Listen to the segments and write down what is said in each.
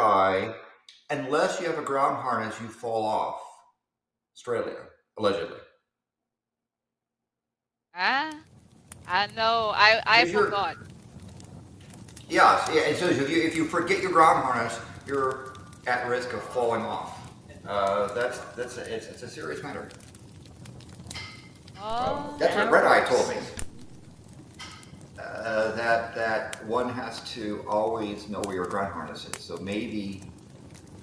eye, unless you have a ground harness, you fall off. Australia, allegedly. I know. I forgot. Yes, yeah, and so if you forget your ground harness, you're at risk of falling off. It's a serious matter. Oh, That's what Red Eye told me. That one has to always know where your ground harness is. So maybe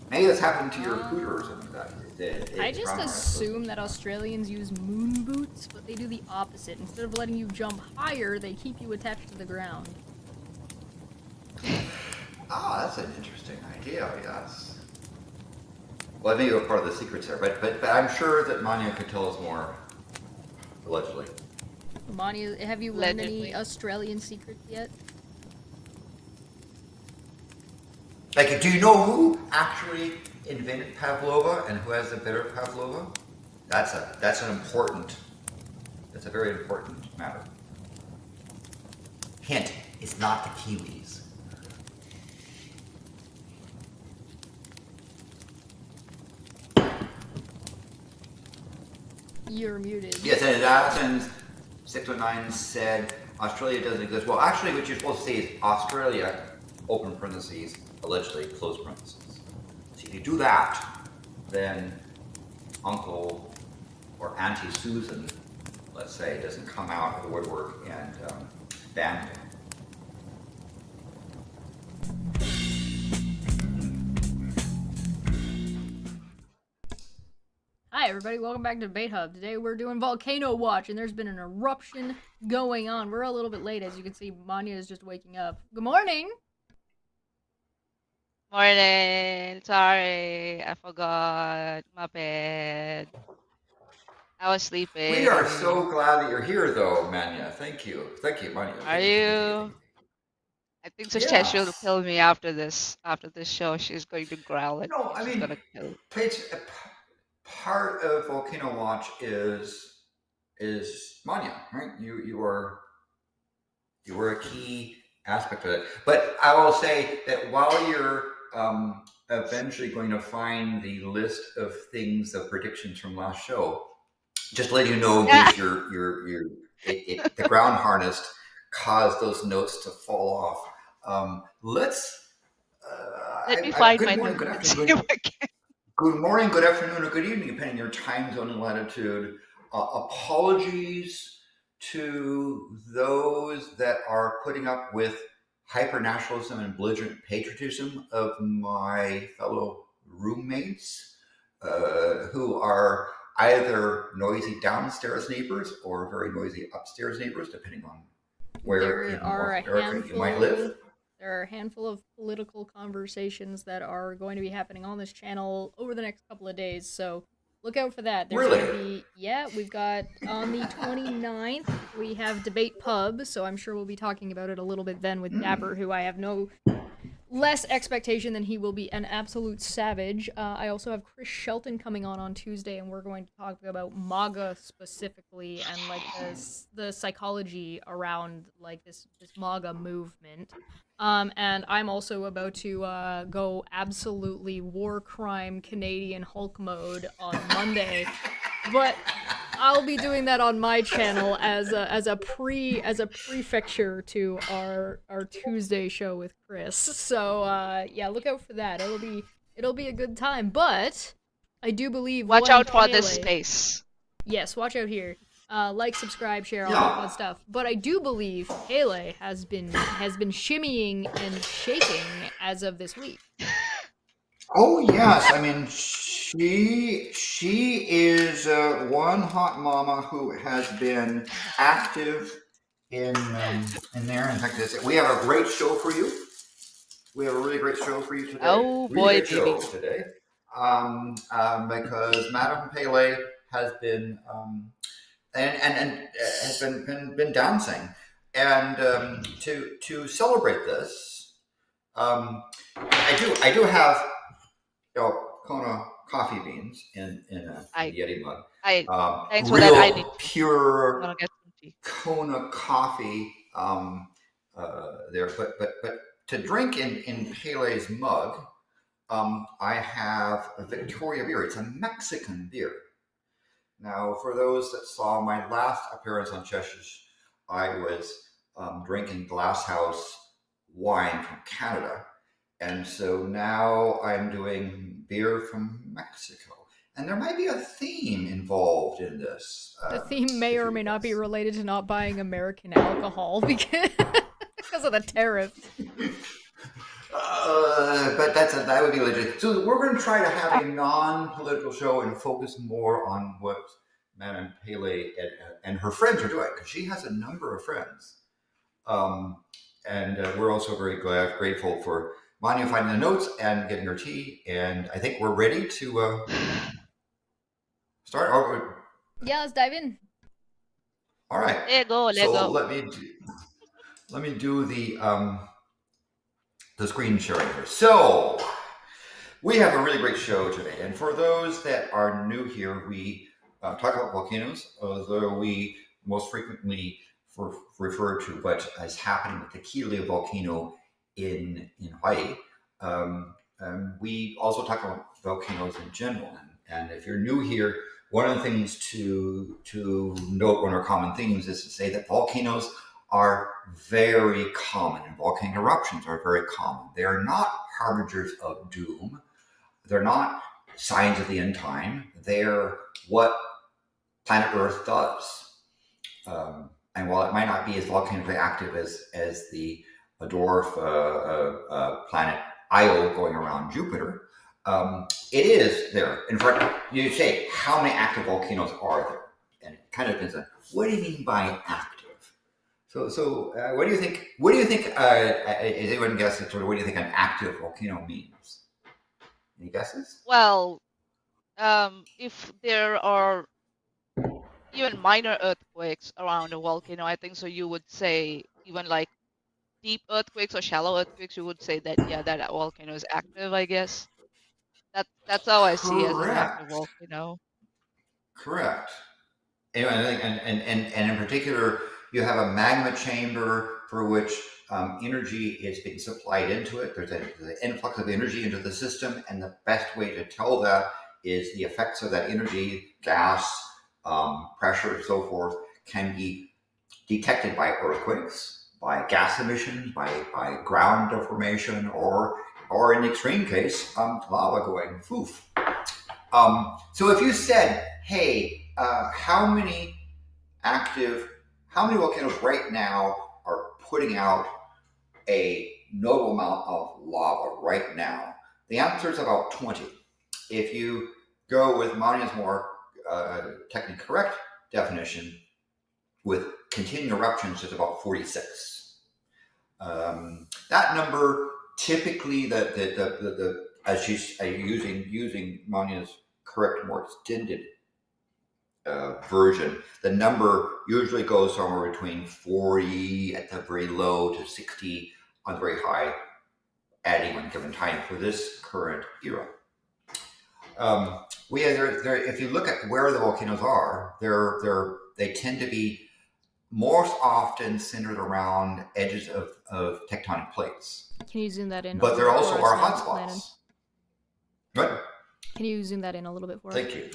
that's happened to your Hooter or something like that. I just assume that Australians use moon boots, but they do the opposite. Instead of letting you jump higher, they keep you attached to the ground. Ah, that's an interesting idea, yes. Well, maybe a part of the secrets there, but I'm sure that Maanyaa could tell us more, allegedly. Maanyaa, have you learned any Australian secrets yet? Like, do you know who actually invented pavlova and who has the better pavlova? That's a very important matter. Hint, it's not the Kiwis. You're muted. Yes, and Athens 609 said Australia doesn't exist. Well, actually, what you're supposed to say is Australia, open parentheses, allegedly close parentheses. So if you do that, then Uncle or Auntie Susan, let's say, doesn't come out of the woodwork and ban you. Hi everybody, welcome back to Debate Hub. Today we're doing Volcano Watch, and there's been an eruption going on. We're a little bit late, as you can see. Maanyaa is just waking up. Good morning! Morning. Sorry, I forgot. My bad. I was sleeping. We are so glad that you're here, though, Maanyaa. Thank you, Maanyaa. Are you? I think so. Yes. She'll kill me after this. After this show, she's going to growl at me. No, I mean, gonna kill. Part of Volcano Watch is Maanyaa, right? You were a key aspect of it. But I will say that while you're eventually going to find the list of things, of predictions from last show, just letting you know, the ground harness caused those notes to fall off. Let me find my notes. Good morning, good afternoon, or good evening, depending on your time zone and latitude. Apologies to those that are putting up with hyper-nationalism and belligerent patriotism of my fellow roommates, who are either noisy downstairs neighbors or very noisy upstairs neighbors, depending on where in North America you might live. There are a handful of political conversations that are going to be happening on this channel over the next couple of days, so look out for that. There's going to be, we've got on the 29th, we have Debate Pub, so I'm sure we'll be talking about it a little bit then with Dapper, who I have no less expectation than he will be an absolute savage. I also have Chris Shelton coming on Tuesday, and we're going to talk about MAGA specifically and like the psychology around like this MAGA movement. And I'm also about to go absolutely war crime Canadian Hulk mode on Monday, but I'll be doing that on my channel as a prefecture to our Tuesday show with Chris. So yeah, look out for that. It'll be a good time. But I do believe watch out for this space. Yes, watch out here. Like, subscribe, share, all that fun stuff. But I do believe Pele has been shimmying and shaking as of this week. Oh yes, I mean she is one hot mama who has been active in there. In fact, we have a great show for you. We have a really greght show for you today. Oh boy, baby! Today, because Madam Pele has been and has been dancing, and to celebrate this, I do have Kona coffee beans in a Yeti mug. Thanks for that. I need pure Kona coffee there, but to drink in Pele's mug, I have a Victoria beer. It's a Mexican beer. Now, for those that saw my last appearance on Cheshire, I was drinking Glasshouse wine from Canada. And so now I'm doing beer from Mexico. And there might be a theme involved in this. The theme may or may not be related to not buying American alcohol because of the tariffs. But that would be legit. So we're going to try to have a non-political show and focus more on what Madam Pele and her friends are doing, because she has a number of friends. And we're also very grateful for Maanyaa finding the notes and getting her tea. And I think we're ready to start. Yeah, let's dive in. All right. Let's go. Let me do the screen sharing here. So we have a really great show today. And for those that are new here, we talk about volcanoes, although we most frequently refer to what is happening with the Kilauea volcano in Hawaii. We also talk about volcanoes in general. And if you're new here, one of the things to note, one of our common themes, is to say that volcanoes are very common, and volcanic eruptions are very common. They are not harbingers of doom. They're not signs of the end time. They're what planet Earth does. And while it might not be as volcanically active as the dwarf planet Io going around Jupiter, it is there. In fact, you say, how many active volcanoes are there? And it kind of depends on, what do you mean by active? So what do you think? What do you think? Is anyone guessing? Sort of, what do you think an active volcano means? Any guesses? Well, if there are even minor earthquakes around a volcano, I think so. You would say even like deep earthquakes or shallow earthquakes, you would say that that volcano is active. I guess that's how I see it as an active volcano. Correct. Anyway, and in particular, you have a magma chamber for which energy is being supplied into it. There's an influx of energy into the system, and the best way to tell that is the effects of that energy, gas, pressure, and so forth, can be detected by earthquakes, by gas emissions, by ground deformation, or in the extreme case, lava going poof. So if you said, hey, how many volcanoes right now are putting out a notable amount of lava right now? The answer is about 20. If you go with Maanyaa's more technically correct definition, with continuing eruptions, is about 46. That number typically, as she's using Maanyaa's correct, more extended version, the number usually goes somewhere between 40 at the very low to 60 on the very high at any one given time for this current era. If you look at where the volcanoes are, they tend to be most often centered around edges of tectonic plates. Can you zoom that in? But there also are hotspots. What? Can you zoom that in a little bit for us? Thank you.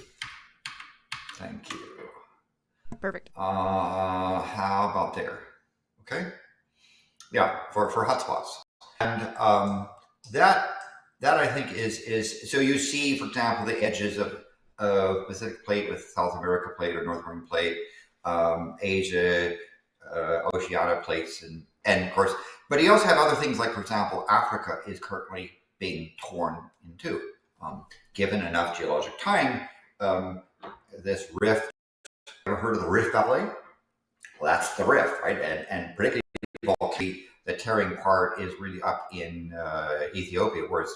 Perfect. How about there? Okay. Yeah, for hotspots, and that I think is so. You see, for example, the edges of Pacific plate with South America plate or North American plate, Asia, Oceania plates, and of course, but you also have other things like, for example, Africa is currently being torn in two. Given enough geologic time, this rift. Ever heard of the Rift Valley? Well, that's the rift, right? And particularly the tearing part is really up in Ethiopia, where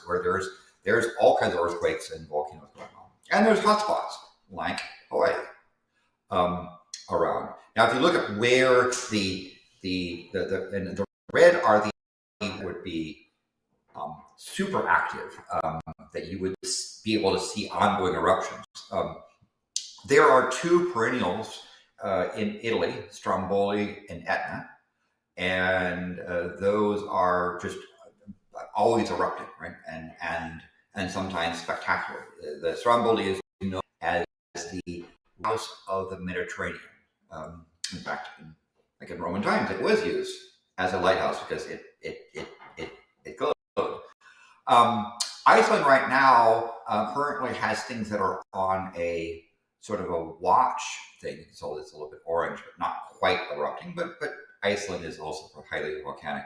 there's all kinds of earthquakes and volcanoes going on, and there's hotspots like Hawaii around. Now, if you look at where the red are the would be super active, that you would be able to see ongoing eruptions. There are two perennials in Italy, Stromboli and Etna, and those are just always erupting, right? And and sometimes spectacular. The Stromboli is known as the house of the Mediterranean. In fact, like in Roman times, it was used as a lighthouse because it glowed. Iceland right now currently has things that are on a sort of a watch thing, so it's a little bit orange, but not quite erupting. But Iceland is also highly volcanic.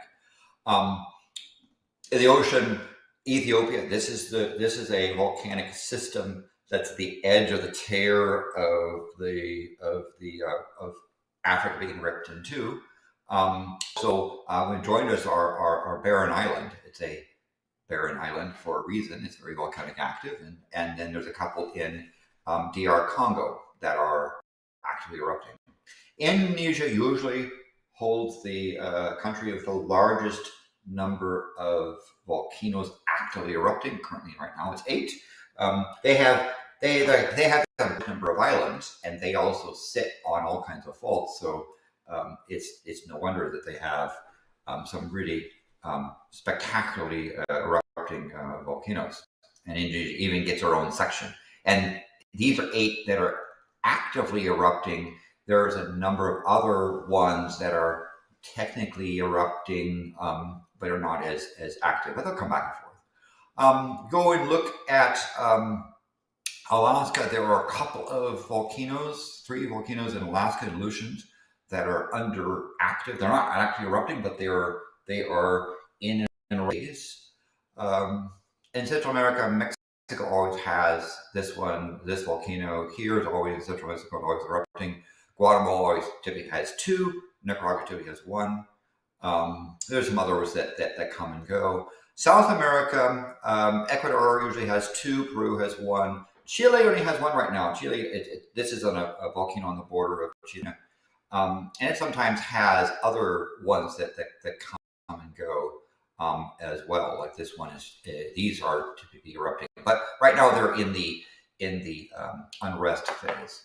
In the ocean, Ethiopia. This is a volcanic system that's the edge of the tear of Africa being ripped in two. When joined us are Barren Island. It's a barren island for a reason. It's very volcanic active, and then there's a couple in DR Congo that are actively erupting. Indonesia usually holds the country with the largest number of volcanoes actively erupting. Currently, right now, it's 8. They have a number of islands, and they also sit on all kinds of faults. So it's no wonder that they have some really spectacularly erupting volcanoes. And Indonesia even gets their own section. And these are 8 that are actively erupting. There's a number of other ones that are technically erupting, but are not as active, but they'll come back and forth. Go and look at Alaska. There are a couple of volcanoes, 3 volcanoes in Alaska and Aleutians that are active. They're not actually erupting, but they are in ways. In Central America, Mexico always has this one. This volcano here is always in Central Mexico, always erupting. Guatemala always typically has 2. Nicaragua typically has 1. There's some others that come and go. South America, Ecuador usually has 2. Peru has 1. Chile only has 1 right now. Chile, this is on a volcano on the border of Chile, and it sometimes has other ones that come and go as well. Like this one is. These are typically erupting, but right now they're in the unrest phase.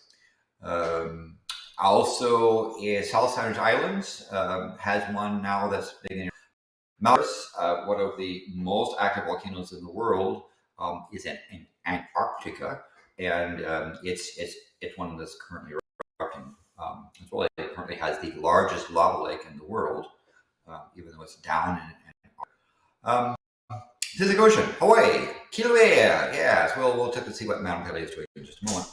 Also, South Sandwich Islands has one now that's big. Mauritius, one of the most active volcanoes in the world, is in Antarctica, and it's one that's currently erupting. As well, it currently has the largest lava lake in the world, even though it's down in Pacific Ocean, Hawaii, Kilauea. Yes, we'll take a see what Madam Pele is doing in just a moment.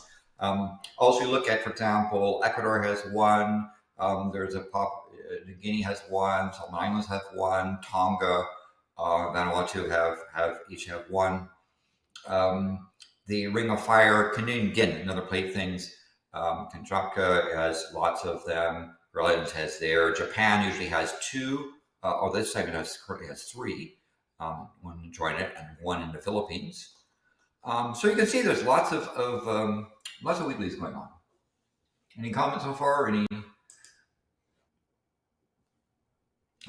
Also, you look at, for example, Ecuador has 1. There's New Guinea has 1. Solomon Islands have 1. Tonga, Vanuatu each have 1. The Ring of Fire, again, another plate things. Kamchatka has lots of them. Greenland has there. Japan usually has 2. This time it currently has 3. One in China and 1 in the Philippines. So you can see there's lots of weeklies going on. Any comments so far? Any?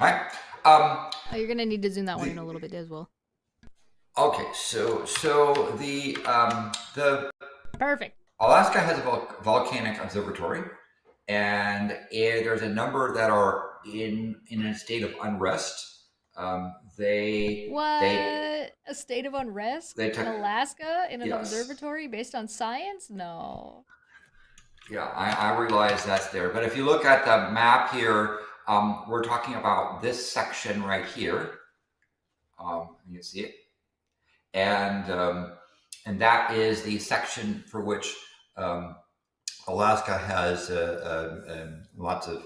All right. You're gonna need to zoom that one in a little bit as well. Okay, so the perfect. Alaska has a volcanic observatory, and there's a number that are in a state of unrest. A state of unrest in Alaska in an observatory based on science? No. Yeah, I realize that's there, but if you look at the map here, we're talking about this section right here. You see it, and that is the section for which Alaska has lots of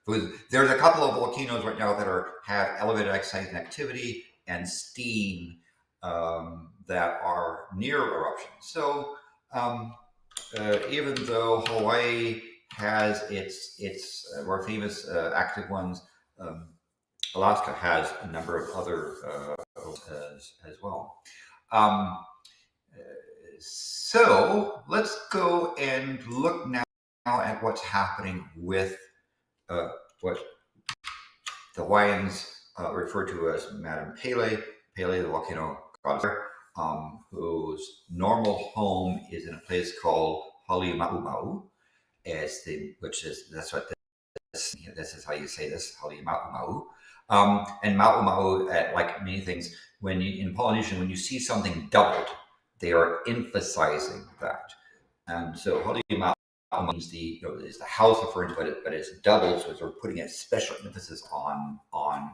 food. There's a couple of volcanoes right now that have elevated exciting activity and steam that are near eruption. So even though Hawaii has its more famous active ones, Alaska has a number of other as well. So let's go and look now at what's happening with what the Hawaiians refer to as Madam Pele, the volcano goddess, whose normal home is in a place called Halemaumau. This is how you say this, Halemaumau. And Ma'u, like many things, in Polynesian, when you see something doubled, they are emphasizing that. And so Ma'u means is the house of ferns, but it's doubled, so they're putting a special emphasis on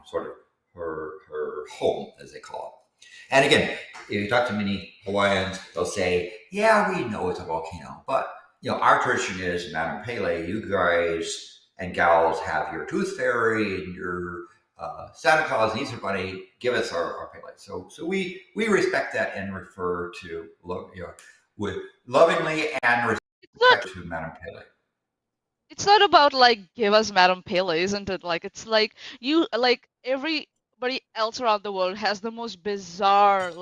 sort of her home, as they call it. And again, if you talk to many Hawaiians, they'll say, "Yeah, we know it's a volcano, but our tradition is Madam Pele. You guys and gals have your tooth fairy and your Santa Claus and Easter Bunny. Give us our Pele." So we respect that and refer to with lovingly and respect to Madam Pele. It's not about like give us Madam Pele, isn't it? Like it's like everybody else around the world has the most bizarre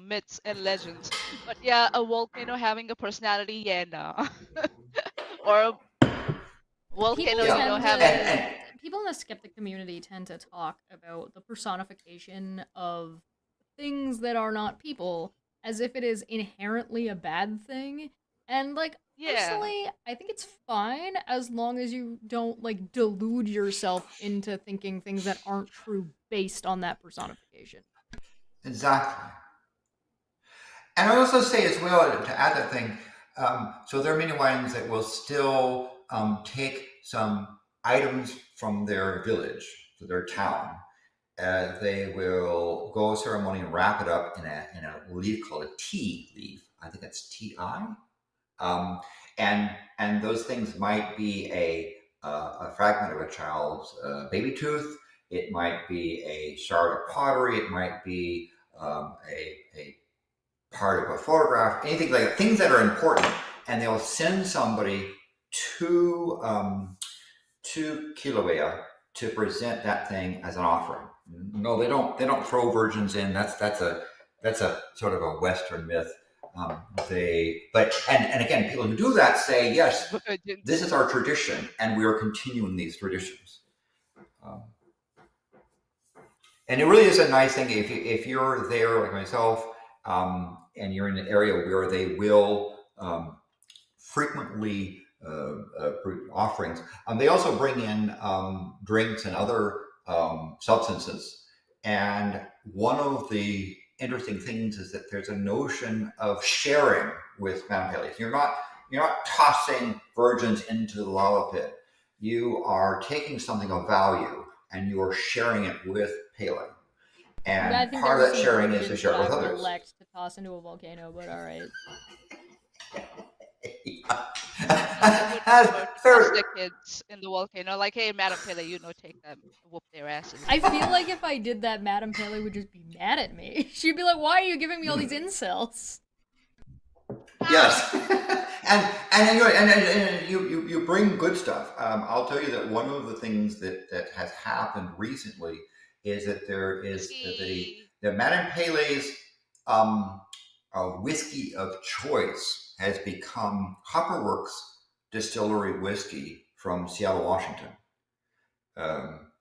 myths and legends. But yeah, a volcano having a personality, yeah, no. Or a volcano, having people in the skeptic community tend to talk about the personification of things that are not people as if it is inherently a bad thing. And personally, I think it's fine as long as you don't delude yourself into thinking things that aren't true based on that personification. Exactly. And I also say as well, to add that thing, so there are many Hawaiians that will still take some items from their village, to their town. They will go ceremony and wrap it up in a leaf called a tea leaf. I think that's T-I. And those things might be a fragment of a child's baby tooth. It might be a shard of pottery. It might be a part of a photograph. Anything like that, things that are important, and they'll send somebody to Kilauea to present that thing as an offering. No, they don't throw virgins in. That's a sort of a Western myth. And again, people who do that say, yes, this is our tradition, and we are continuing these traditions. And it really is a nice thing if you're there like myself, and you're in an area where they will frequently offerings. They also bring in drinks and other substances. And one of the interesting things is that there's a notion of sharing with Madam Pele. You're not tossing virgins into the lava pit. You are taking something of value and you are sharing it with Pele. And part of that sharing is to share it with others. I would elect to toss into a volcano, but all right. The kids in the volcano, like, hey, Madam Pele, take them, whoop their asses. I feel like if I did that, Madam Pele would just be mad at me. She'd be like, "Why are you giving me all these insults?" Yes, and you bring good stuff. I'll tell you that one of the things that has happened recently is that there is the Madam Pele's whiskey of choice has become Copperworks Distillery whiskey from Seattle, Washington.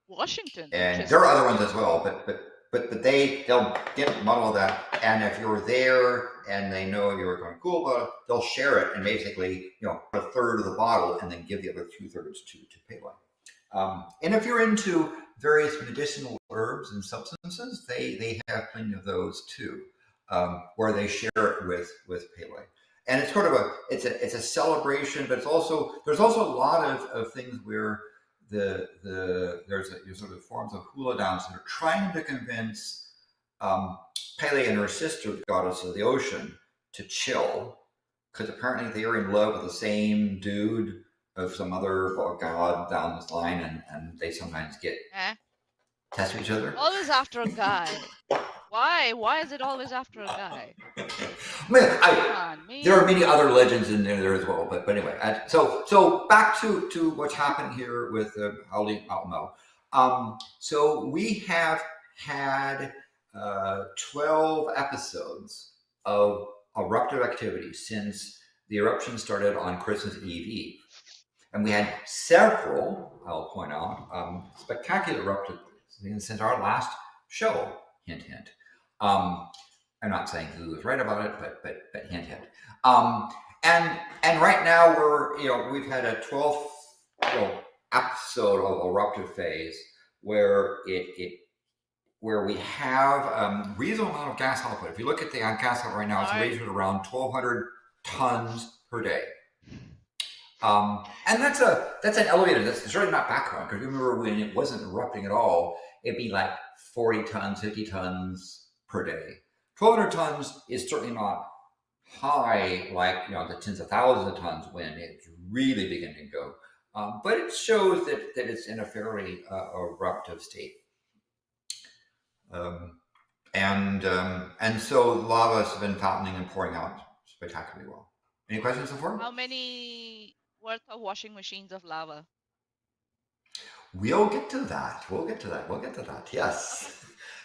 Washington, and there are other ones as well, but they'll get muddle of that. And if you're there and they know you're going cool about it, they'll share it and basically a third of the bottle and then give the other 2/3 to Pele. And if you're into various medicinal herbs and substances, they have plenty of those too, where they share it with Pele. And it's sort of it's a celebration, but there's also a lot of things where there's sort of forms of hula dance that are trying to convince Pele and her sister, the goddess of the ocean, to chill, because apparently they are in love with the same dude of some other god down this line, and they sometimes get test each other. Always after a guy. Why is it always after a guy? There are many other legends in there as well, but anyway. So back to what's happening here with Haole Ma'omau. So we have had 12 episodes of eruptive activity since the eruption started on Christmas Eve. And we had several, I'll point out, spectacular eruptive since our last show. Hint, hint. I'm not saying who was right about it, but hint, hint. And right now we've had a 12th episode of eruptive phase, where where we have reasonable amount of gas output. If you look at the gas output right now, it's raised at around 1,200 tons per day. And that's an elevator. That's certainly not background, because remember when it wasn't erupting at all, it'd be like 40 tons, 50 tons per day. 1,200 tons is certainly not high, like the tens of thousands of tons when it's really beginning to go. But it shows that it's in a fairly eruptive state. And so lava has been fountaining and pouring out spectacularly well. Any questions so far? How many worth of washing machines of lava? We'll get to that. We'll get to that. Yes.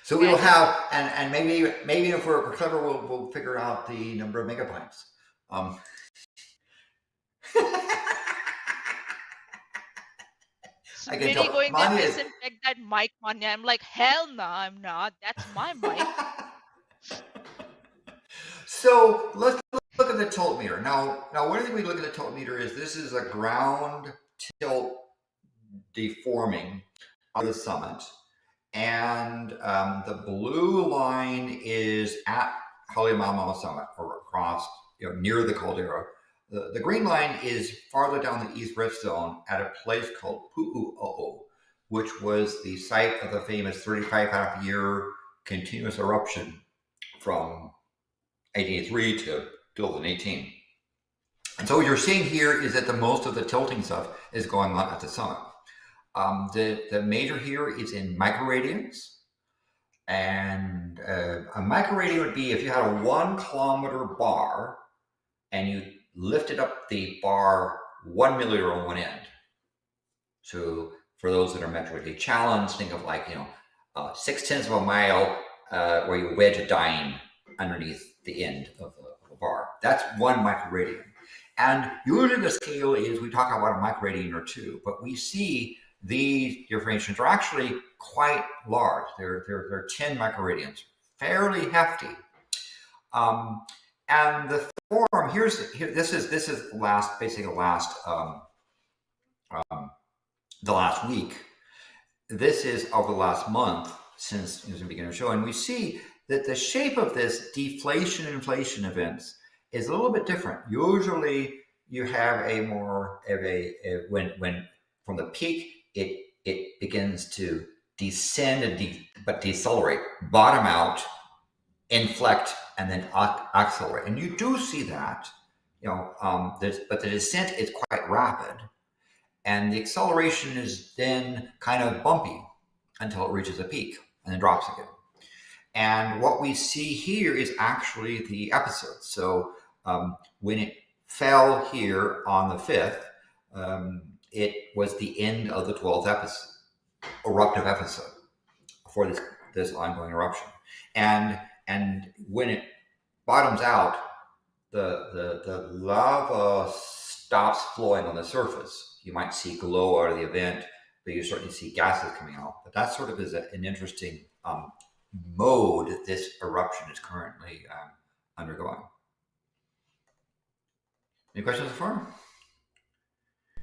So we'll have, and maybe if we're clever, we'll figure out the number of megapipes. I can tell. Going to disinfect that mic, Maanyaa. I'm like, hell no, I'm not. That's my mic. So let's look at the tilt meter. Now one thing we look at the tilt meter is this is a ground tilt deforming on the summit, and the blue line is at Maanyaa summit, or across, near the caldera. The green line is farther down the east rift zone at a place called Pu'u'o'o, which was the site of the famous 35-half-year continuous eruption from 1883 to 2018. And so what you're seeing here is that the most of the tilting stuff is going on at the summit. The major here is in microradians. And a microradian would be if you had a 1 kilometer bar and you lifted up the bar 1 millimeter on one end. So for those that are metrically challenged, think of like 0.6 of a mile where you wedge a dime underneath the end of a bar. That's 1 microradian. And usually the scale is, we talk about a microradian or 2, but we see these deformations are actually quite large. They're 10 microradians, fairly hefty. And the form this is the last the last week. This is over the last month since the beginning of the show, and we see that the shape of this deflation inflation events is a little bit different. Usually you have a more of when from the peak it begins to descend but decelerate, bottom out, inflect, and then accelerate. And you do see that, but the descent is quite rapid, and the acceleration is then kind of bumpy until it reaches a peak and then drops again. And what we see here is actually the episode. So when it fell here on the 5th, it was the end of the 12th eruptive episode for this ongoing eruption. And when it bottoms out, the lava stops flowing on the surface. You might see glow out of the event, but you certainly see gases coming out. But that sort of is an interesting mode that this eruption is currently undergoing. Any questions so far?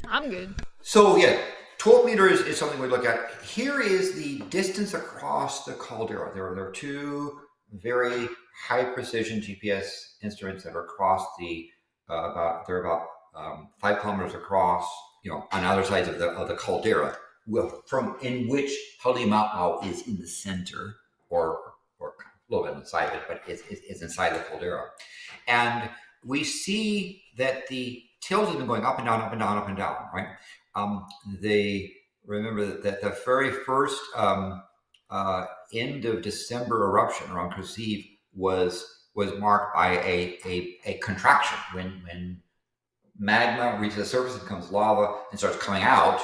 I'm good. So yeah, 12 meters is something we look at. Here is the distance across the caldera. There are 2 very high precision GPS instruments that are across they're about 5 kilometers across, on either sides of the caldera, from in which Maanyaa is in the center, or a little bit inside it, but it's inside the caldera. And we see that the tilt has been going up and down, up and down, up and down, right? Remember that the very first end of December eruption around Christmas Eve was marked by a contraction. When magma reaches the surface and becomes lava and starts coming out,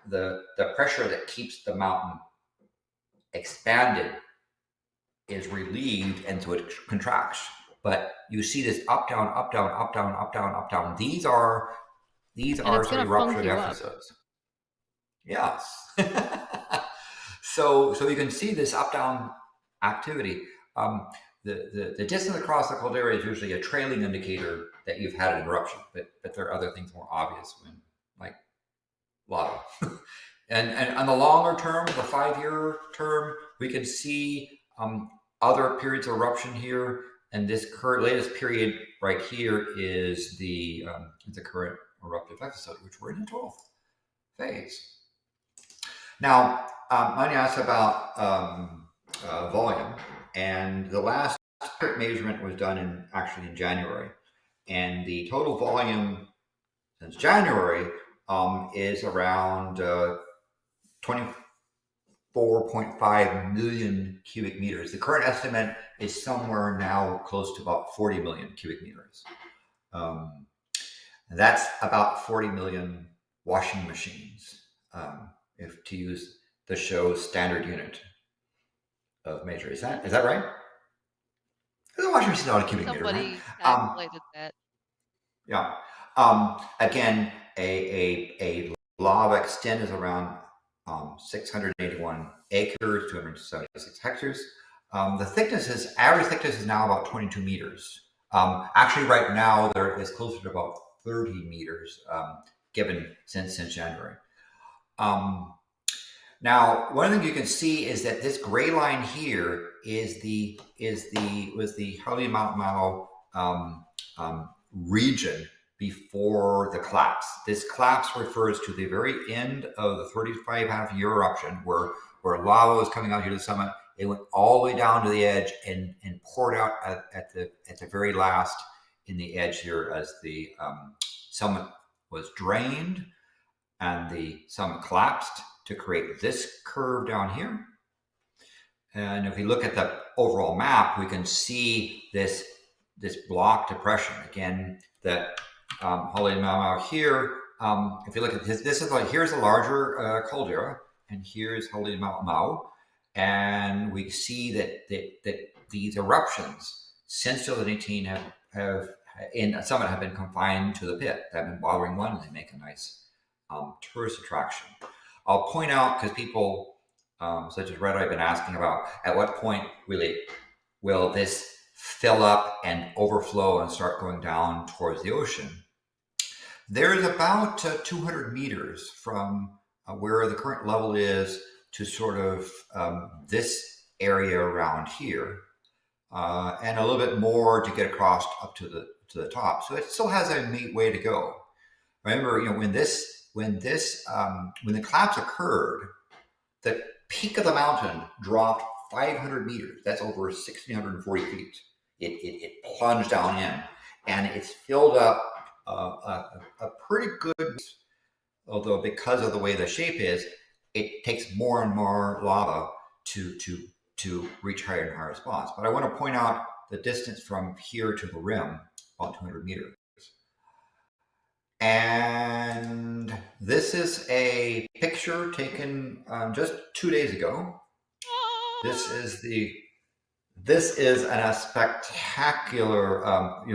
the pressure that keeps the mountain expanded is relieved, and so it contracts. But you see this up, down, up, down, up, down, up, down, up, down. These are sort of eruption episodes. Yes. So you can see this up, down activity. The distance across the caldera is usually a trailing indicator that you've had an eruption, but there are other things more obvious when, like lava. And on the longer term, the 5-year term, we can see other periods of eruption here. And this latest period right here is the current eruptive episode, which we're in the 12th phase. Now, Maanyaa asked about volume, and the last measurement was done actually in January, and the total volume since January is around 24.5 million cubic meters. The current estimate is somewhere now close to about 40 million cubic meters. That's about 40 million washing machines, if to use the show's standard unit of measure. Is that right? The washing machine is not a cubic meter, right? Somebody calculated that. Yeah. Again, a lava extent is around 681 acres, 276 hectares. The average thickness is now about 22 meters. Actually, right now, there is closer to about 30 meters, given since January. Now, one thing you can see is that this gray line here was the Maanyaa region before the collapse. This collapse refers to the very end of the 35.5-year eruption, where lava was coming out here to the summit. It went all the way down to the edge and poured out at the very last in the edge here as the summit was drained and the summit collapsed to create this curve down here. And if we look at the overall map, we can see this block depression again. That Maanyaa here. If you look at this is like, here's a larger caldera, and here's Maanyaa, and we see that these eruptions since 2018 have in some have been confined to the pit. They haven't been bothering one, and they make a nice tourist attraction. I'll point out, because people such as Red Eye have been asking about at what point really will this fill up and overflow and start going down towards the ocean. There's about 200 meters from where the current level is to sort of this area around here, and a little bit more to get across up to the top. So it still has a neat way to go. Remember, when the collapse occurred, the peak of the mountain dropped 500 meters. That's over 1,640 feet. It plunged down in, and it's filled up a pretty good, although because of the way the shape is, it takes more and more lava to reach higher and higher spots. But I want to point out the distance from here to the rim, about 200 meters. And this is a picture taken just 2 days ago. This is a spectacular,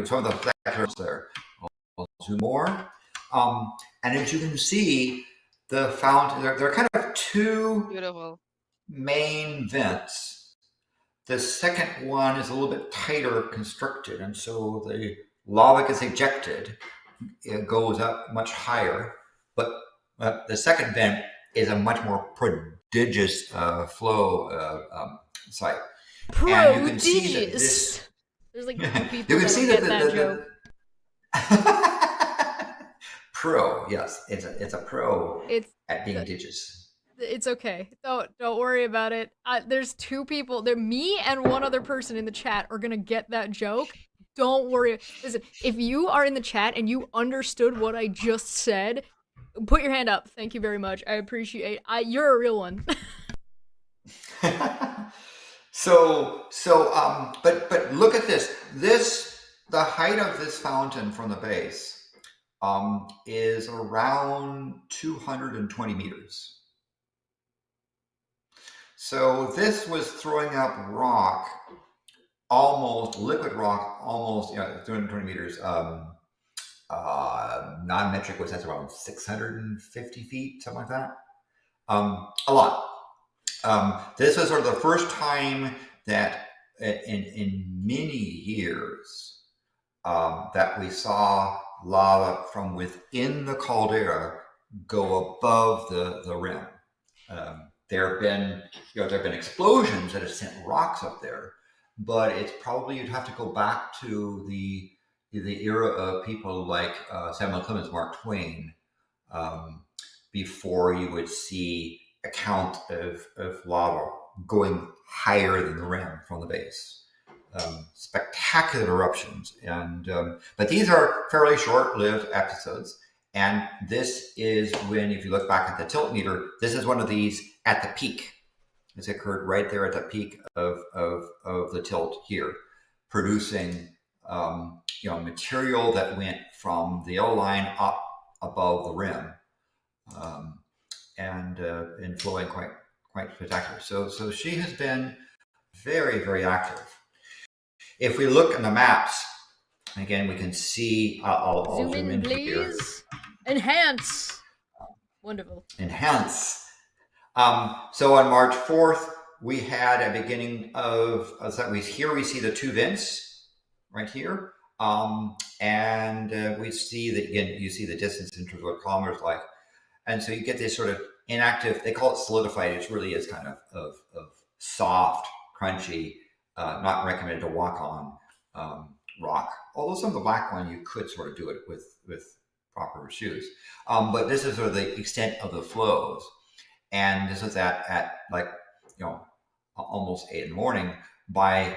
some of the spectaculars there. I'll zoom more. And as you can see, the fountain, there are kind of two Beautiful main vents. The second one is a little bit tighter constructed, and so the lava gets ejected. It goes up much higher, but the second vent is a much more prodigious flow site. And you can see that this, there's like 2 people that get that joke. Pro, yes, it's a pro at being digits. It's okay. Don't worry about it. There's 2 people. Me and one other person in the chat are gonna get that joke. Don't worry. Listen, if you are in the chat and you understood what I just said, put your hand up. Thank you very much. I appreciate. You're a real one. But look at this. The height of this fountain from the base is around 220 meters. So this was throwing up rock, liquid rock, almost 220 meters. Non-metric was that's around 650 feet, something like that. A lot. This was sort of the first time that in many years that we saw lava from within the caldera go above the rim. There have been, explosions that have sent rocks up there, but it's probably, you'd have to go back to the era of people like Samuel Clemens, Mark Twain, before you would see account of lava going higher than the rim from the base. Spectacular eruptions, and but these are fairly short-lived episodes. And this is when, if you look back at the tilt meter, this is one of these at the peak. This occurred right there at the peak of the tilt here, producing material that went from the yellow line up above the rim, and flowing quite spectacular. So she has been very, very active. If we look at the maps, again, we can see, I'll zoom in please. Here. Enhance. Wonderful. Enhance. So on March 4th, we had a beginning of, here we see the two vents right here. And we see that, again, you see the distance in terms of what kilometers like. And so you get this sort of inactive, they call it solidified. It really is kind of soft, crunchy, not recommended to walk on rock. Although some of the black one, you could sort of do it with proper shoes. But this is sort of the extent of the flows. And this is at like, almost 8 in the morning. By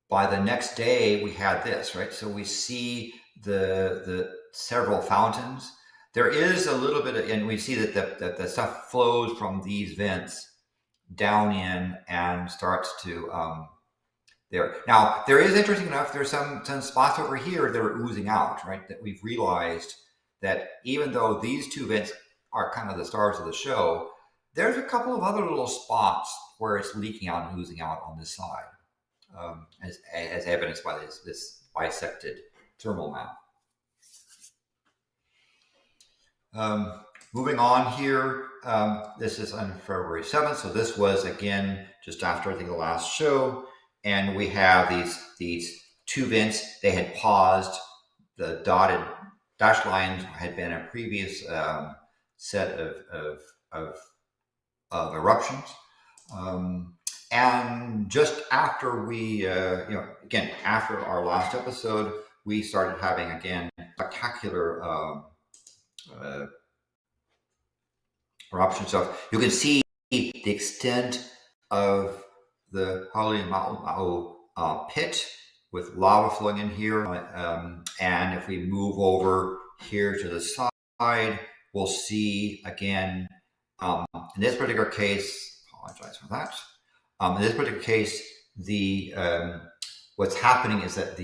the next day, we had this, right? So we see the several fountains. There is a little bit of, and we see that the stuff flows from these vents down in and starts to there. Now, there is, interesting enough, there's some spots over here that are oozing out, right? That we've realized that even though these two vents are kind of the stars of the show, there's a couple of other little spots where it's leaking out and oozing out on this side, as evidenced by this bisected thermal map. Moving on here, this is on February 7th. So this was, again, just after, I think, the last show. And we have these two vents. They had paused. The dotted dashed lines had been a previous set of eruptions. And just after we, again, after our last episode, we started having, again, spectacular eruption. So you can see the extent of the Maanyaa pit with lava flowing in here. And if we move over here to the side, we'll see again, in this particular case, apologize for that. In this particular case, what's happening is that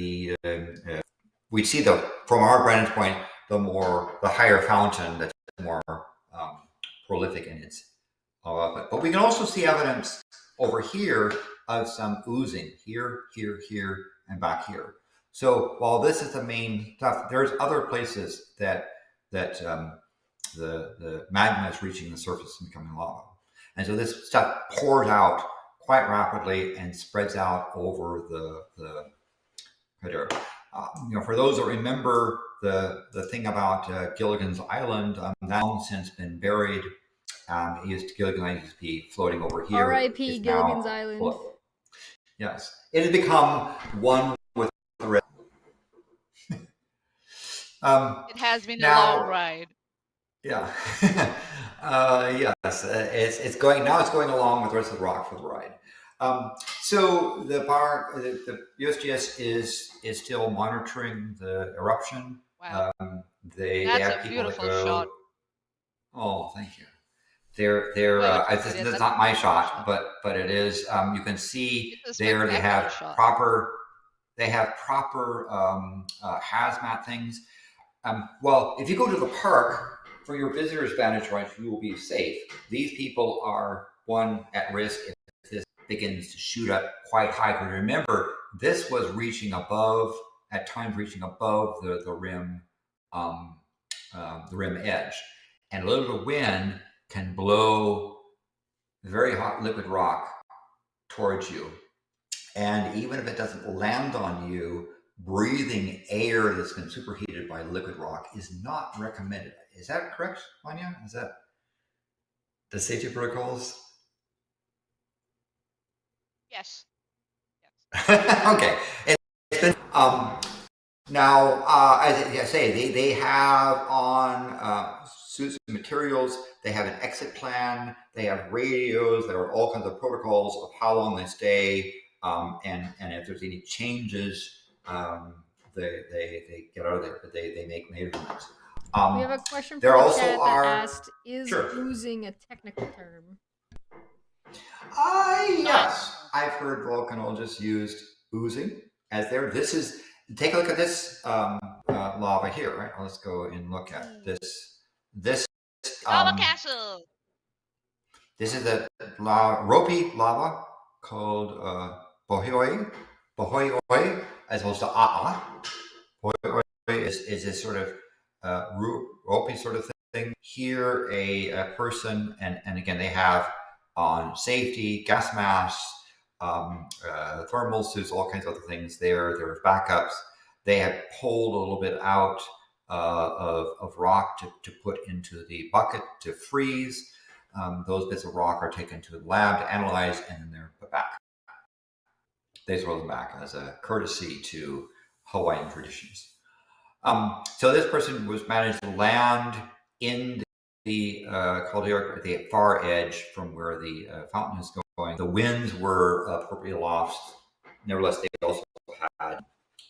we see from our vantage point, the higher fountain that's more prolific in its but we can also see evidence over here of some oozing here, and back here. So while this is the main stuff, there's other places that the magma is reaching the surface and becoming lava. And so this stuff pours out quite rapidly and spreads out over the area. For those that remember the thing about Gilligan's Island, that's long since been buried. Gilligan's Island used to be floating over here. R.I.P. Gilligan's Island. Yes, it has become one with the rest. It has been a long ride. Yeah. Yes, it's going along with the rest of the rock for the ride. So the USGS is still monitoring the eruption. Wow. They That's have a people beautiful that go, shot. Oh, thank you. It's not my shot, but it is. You can see there they have proper hazmat things. Well, if you go to the park, from your visitor's vantage point, you will be safe. These people are, one, at risk if this begins to shoot up quite high. Because remember, this was reaching above, at times reaching above the rim edge. And a little bit of wind can blow very hot liquid rock towards you. And even if it doesn't land on you, breathing air that's been superheated by liquid rock is not recommended. Is that correct, Maanyaa? Is that? The safety protocols? Yes. Okay. It's been, now, as I say, they have on suits and materials, they have an exit plan, they have radios, there are all kinds of protocols of how long they stay, and if there's any changes, they get out of there, but they make measurements. We have a question there from the also chat that are, asked, is sure. oozing a technical term? Yes, I've heard volcanologists used oozing as their. This is, take a look at this lava here, right? Let's go and look at this. This Lava castle. This is a ropey lava called bohoi, as opposed to bohoi is this sort of ropey sort of thing. Here, a person, and again, they have on safety, gas masks, thermal suits, all kinds of other things there. There's backups. They have pulled a little bit out of rock to put into the bucket to freeze. Those bits of rock are taken to the lab to analyze, and then they're put back. They throw them back as a courtesy to Hawaiian traditions. So this person was managed to land in the caldera at the far edge from where the fountain is going. The winds were appropriately aloft. Nevertheless, they also had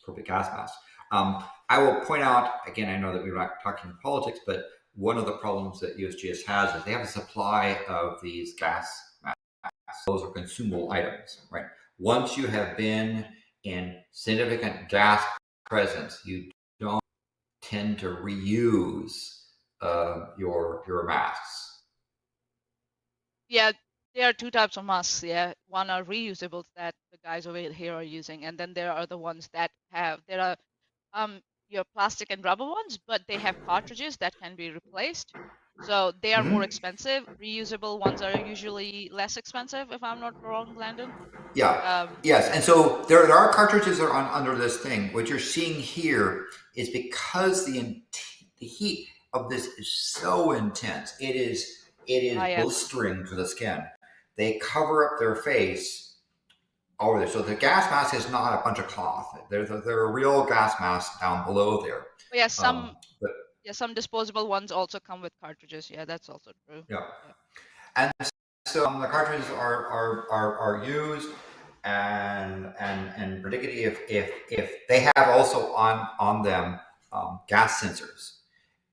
appropriate gas masks. I will point out, again, I know that we're not talking politics, but one of the problems that USGS has is they have a supply of these gas masks. Those are consumable items, right? Once you have been in significant gas presence, you don't tend to reuse your masks. Yeah, there are two types of masks. Yeah, one are reusables that the guys over here are using, and then there are the ones that have your plastic and rubber ones, but they have cartridges that can be replaced. So they are more expensive. Reusable ones are usually less expensive, if I'm not wrong, Landon. Yeah. Yes, and so there are cartridges that are under this thing. What you're seeing here is because the heat of this is so intense. It is blistering to the skin. They cover up their face over there. So the gas mask is not a bunch of cloth. There are real gas masks down below there. But yeah, some disposable ones also come with cartridges. Yeah, that's also true. Yeah. And so the cartridges are used, and particularly if they have also on them gas sensors,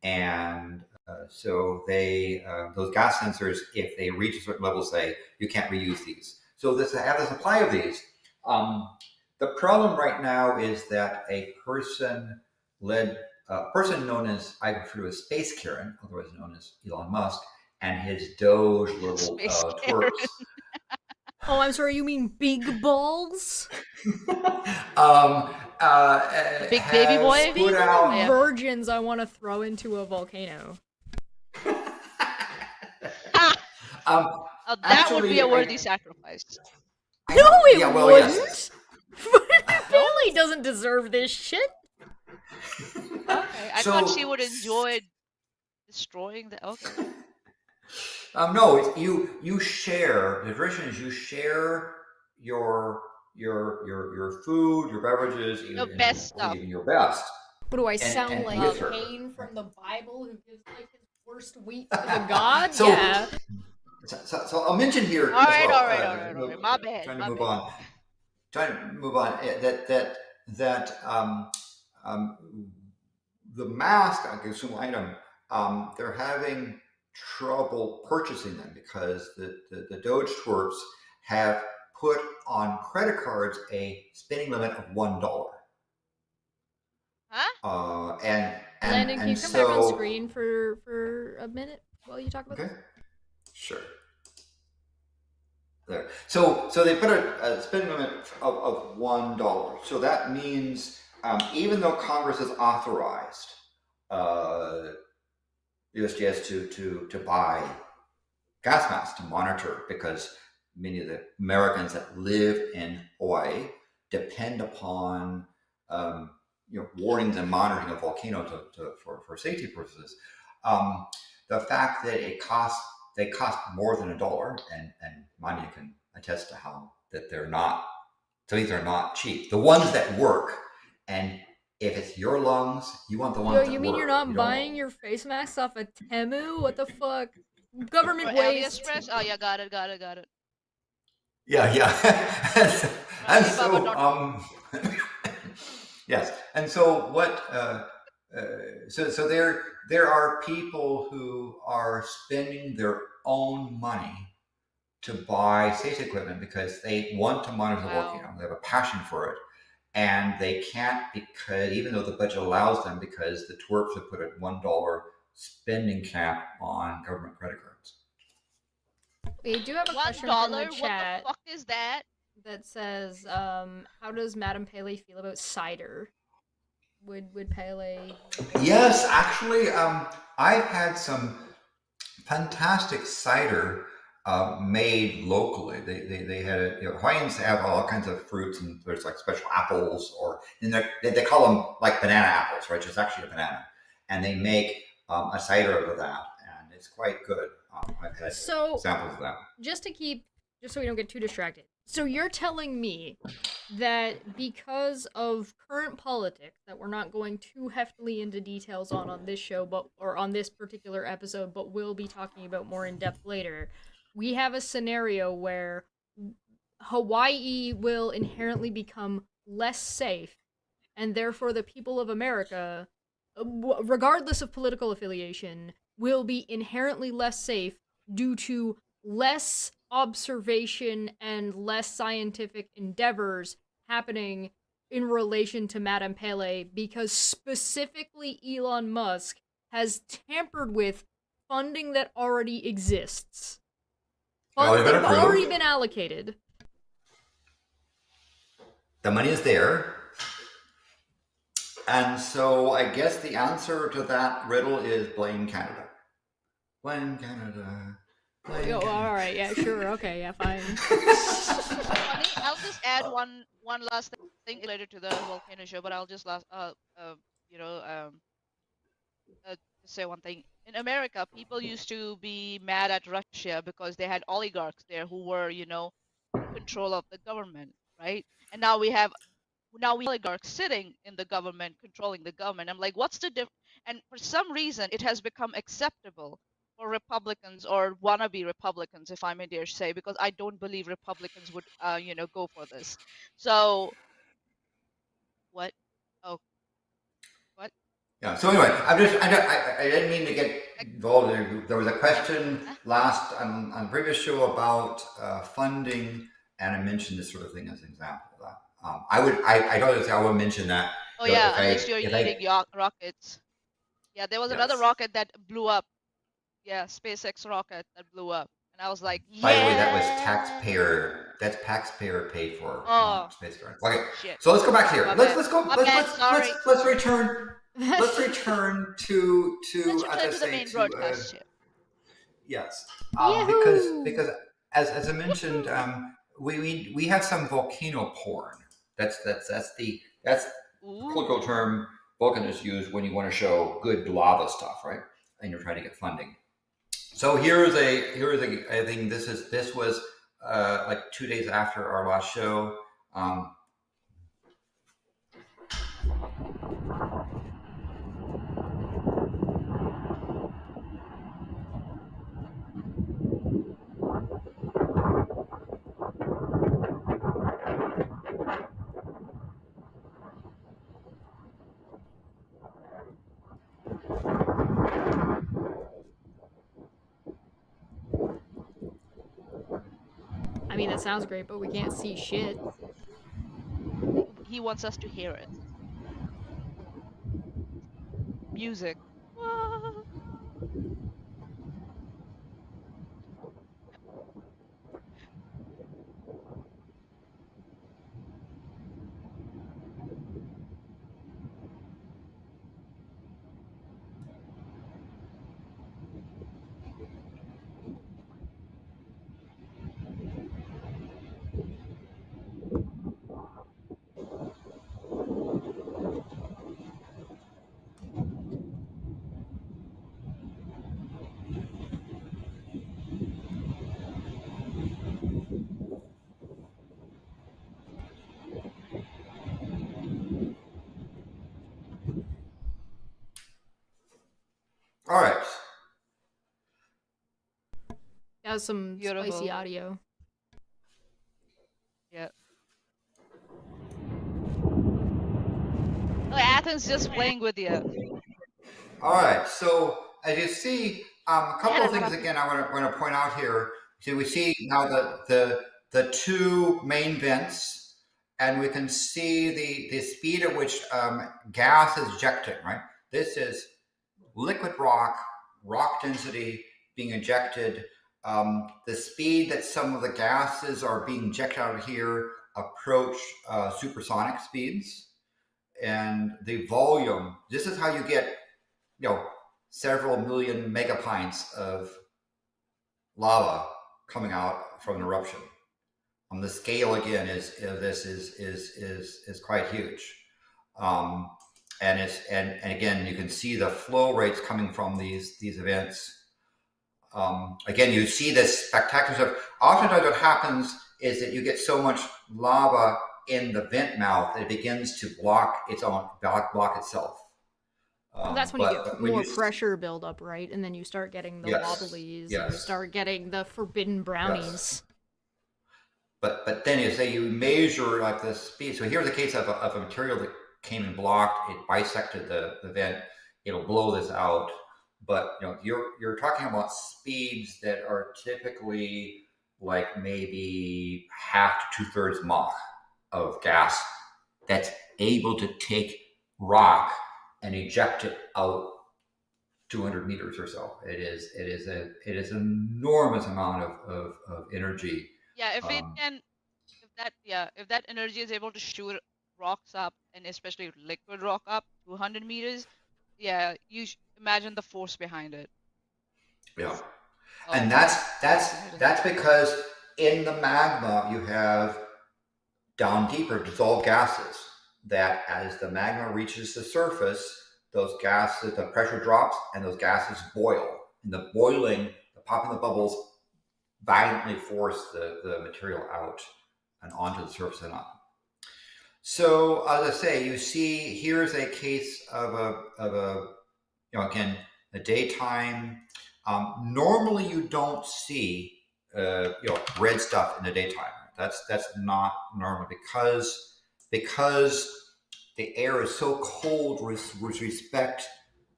and so they those gas sensors, if they reach a certain level, say you can't reuse these. So they have a supply of these. The problem right now is that a person known as, I refer to as Space Karen, otherwise known as Elon Musk, and his Doge little twerps. Oh, I'm sorry, you mean big balls? Big baby boy? Speaking of virgins, I want to throw into a volcano. That would be a worthy sacrifice. No, it wouldn't! Yes. Pele doesn't deserve this shit. Okay, I thought she would enjoy destroying the. Okay. No, you share. The tradition is you share your food, your beverages, your best stuff. Even your best. What do I sound like? Cain from the Bible who gives like his worst wheat to the gods? So, yeah. So I'll mention here. All right. My bad. Trying to move on. That the mask, a consumable item, they're having trouble purchasing them because the Doge twerps have put on credit cards a spending limit of $1. Huh? Landon, can you come back on screen for a minute while you talk about this? Sure. There. So they put a spending limit of $1. So that means even though Congress has authorized USGS to buy gas masks to monitor, because many of the Americans that live in Hawaii depend upon warnings and monitoring of volcano for safety purposes. The fact that it costs they cost more than $1, and Maanyaa can attest to how that they're not. So these are not cheap. The ones that work, and if it's your lungs, you want the ones that work. You mean you're not buying your face masks off of Temu? What the fuck? Government or waste. AliExpress? Oh yeah, got it. Yeah. And so, yes. And so what, so there are people who are spending their own money to buy safety equipment because they want to monitor the volcano. They have a passion for it. And they can't, because even though the budget allows them, because the twerps have put a $1 spending cap on government credit cards. We do have a question $1? from the chat. What the fuck is that? That says, how does Madam Pele feel about cider? Would Pele? Yes, actually, I've had some fantastic cider made locally. They had it. Hawaiians have all kinds of fruits, and there's like special apples, or they call them like banana apples, right? It's actually a banana, and they make a cider out of that, and it's quite good. I've had samples of that. Just so we don't get too distracted. So you're telling me that because of current politics that we're not going too heftily into details on this show, or on this particular episode, but we'll be talking about more in depth later, we have a scenario where Hawaii will inherently become less safe, and therefore the people of America, regardless of political affiliation, will be inherently less safe due to less observation and less scientific endeavors happening in relation to Madam Pele, because specifically Elon Musk has tampered with funding that already exists. Funds that have already been allocated. The money is there. And so I guess the answer to that riddle is blame Canada. Blame Canada. All right, yeah, sure, okay, yeah, fine. Funny, I'll just add one last thing related to the volcano show, but I'll just say one thing. In America, people used to be mad at Russia because they had oligarchs there who were, in control of the government, right? And now we have oligarchs sitting in the government, controlling the government. I'm like, what's the difference? And for some reason, it has become acceptable for Republicans, or wannabe Republicans, if I may dare say, because I don't believe Republicans would, go for this. So, what? Oh, what? Yeah. So anyway, I didn't mean to get involved. There was a question last on the previous show about funding, and I mentioned this sort of thing as an example of that. I don't say I would mention that. Oh yeah, unless you're eating rockets. Yeah, there was another rocket that blew up. Yeah, SpaceX rocket that blew up, and I was like, yeah. By the way, that was taxpayer. That's taxpayer paid for. Space rocket. Okay, shit. So let's go back here. Let's go. Let's return. Let's return to the main broadcast. Yes, because as I mentioned, we have some volcano porn. That's the political term volcanists use when you want to show good lava stuff, right? And you're trying to get funding. So here's a I think this was like 2 days after our last show. I mean, that sounds great, but we can't see shit. He wants us to hear it. Music. All right. That was some Beautiful. spicy audio. Yeah. Oh, Athens just playing with you. All right. So as you see, a couple of things again I want to point out here. So we see now the two main vents, and we can see the speed at which gas is ejecting. Right. This is liquid rock density being ejected. The speed that some of the gases are being ejected out of here approach supersonic speeds, and the volume. This is how you get, several million megapints of lava coming out from an eruption. The scale again is quite huge, and again you can see the flow rates coming from these events. Again, you see this spectacular stuff. Oftentimes, what happens is that you get so much lava in the vent mouth that it begins to block itself. Well, that's when you get more pressure buildup, right? And then you start getting the wobblies, and you start getting the forbidden brownies. Yes. But then you measure like the speed. So here's a case of a material that came and blocked. It bisected the vent. It'll blow this out. But you're talking about speeds that are typically like maybe half to 2/3 Mach of gas that's able to take rock and eject it out 200 meters or so. It is an enormous amount of energy. Yeah, if that energy is able to shoot rocks up, and especially liquid rock up 200 meters, yeah, you imagine the force behind it. Yeah, and that's because in the magma you have down deeper dissolved gases that, as the magma reaches the surface, those gases, the pressure drops and those gases boil. And the boiling, the popping of the bubbles, violently force the material out and onto the surface and up. So as I say, you see here's a case of a again, the daytime. Normally you don't see red stuff in the daytime. That's not normal because the air is so cold with respect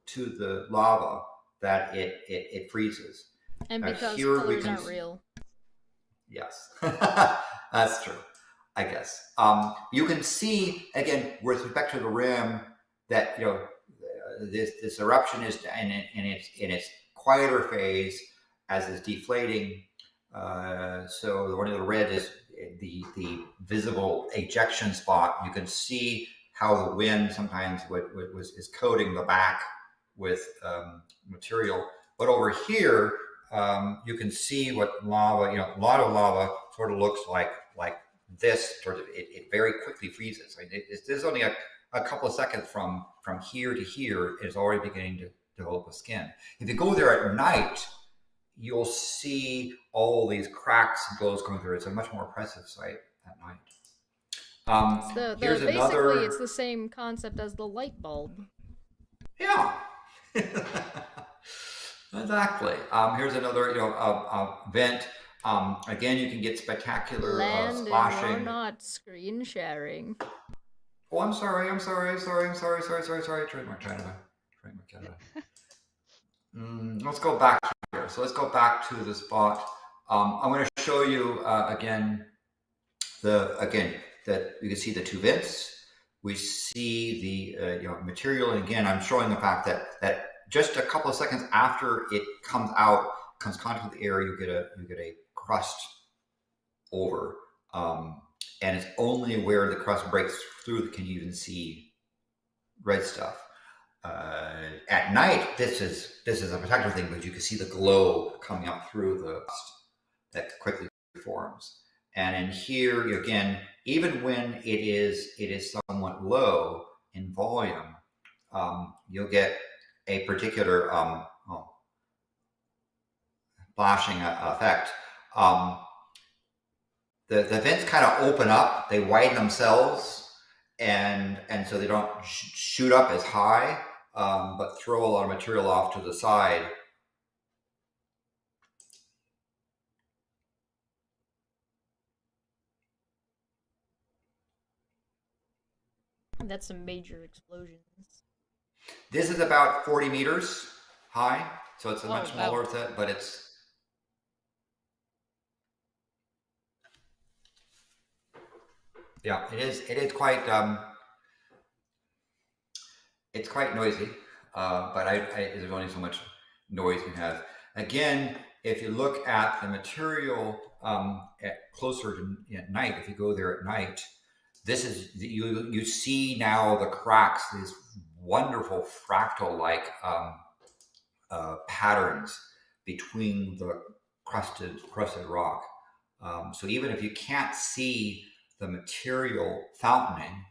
to the lava that it freezes. And because colors aren't real. Yes, that's true, I guess. You can see, again, with respect to the rim, that this eruption is in its quieter phase as it's deflating. So one of the red is the visible ejection spot. You can see how the wind sometimes is coating the back with material. But over here, you can see what lava, a lot of lava sort of looks like this. Sort of, it very quickly freezes. I mean, there's only a couple of seconds from here to here. It's already beginning to develop a skin. If you go there at night, you'll see all these cracks and glows coming through. It's a much more impressive sight at night. Basically, it's the same concept as the light bulb. Yeah. Exactly. Here's another, vent. Again, you can get spectacular Landon, splashing. you're not screen sharing. Oh, I'm sorry. Trade my Canada. Let's go back here. So let's go back to the spot. I'm going to show you again that you can see the two vents. We see the material, and again, I'm showing the fact that just a couple of seconds after it comes contact with the air, you get a crust over, and it's only where the crust breaks through that can you even see red stuff. At night, this is a spectacular thing because you can see the glow coming up through the crust that quickly forms. And in here, again, even when it is somewhat low in volume, you'll get a particular flashing effect. The vents kind of open up, they widen themselves, and so they don't shoot up as high, but throw a lot of material off to the side. That's some major explosions. This is about 40 meters high, so it's a much smaller wow. set, but it's yeah, it is quite it's quite noisy, but there's only so much noise you can have. Again, if you look at the material closer to at night, if you go there at night, this is you see now the cracks, these wonderful fractal-like patterns between the crusted rock. So even if you can't see the material fountaining,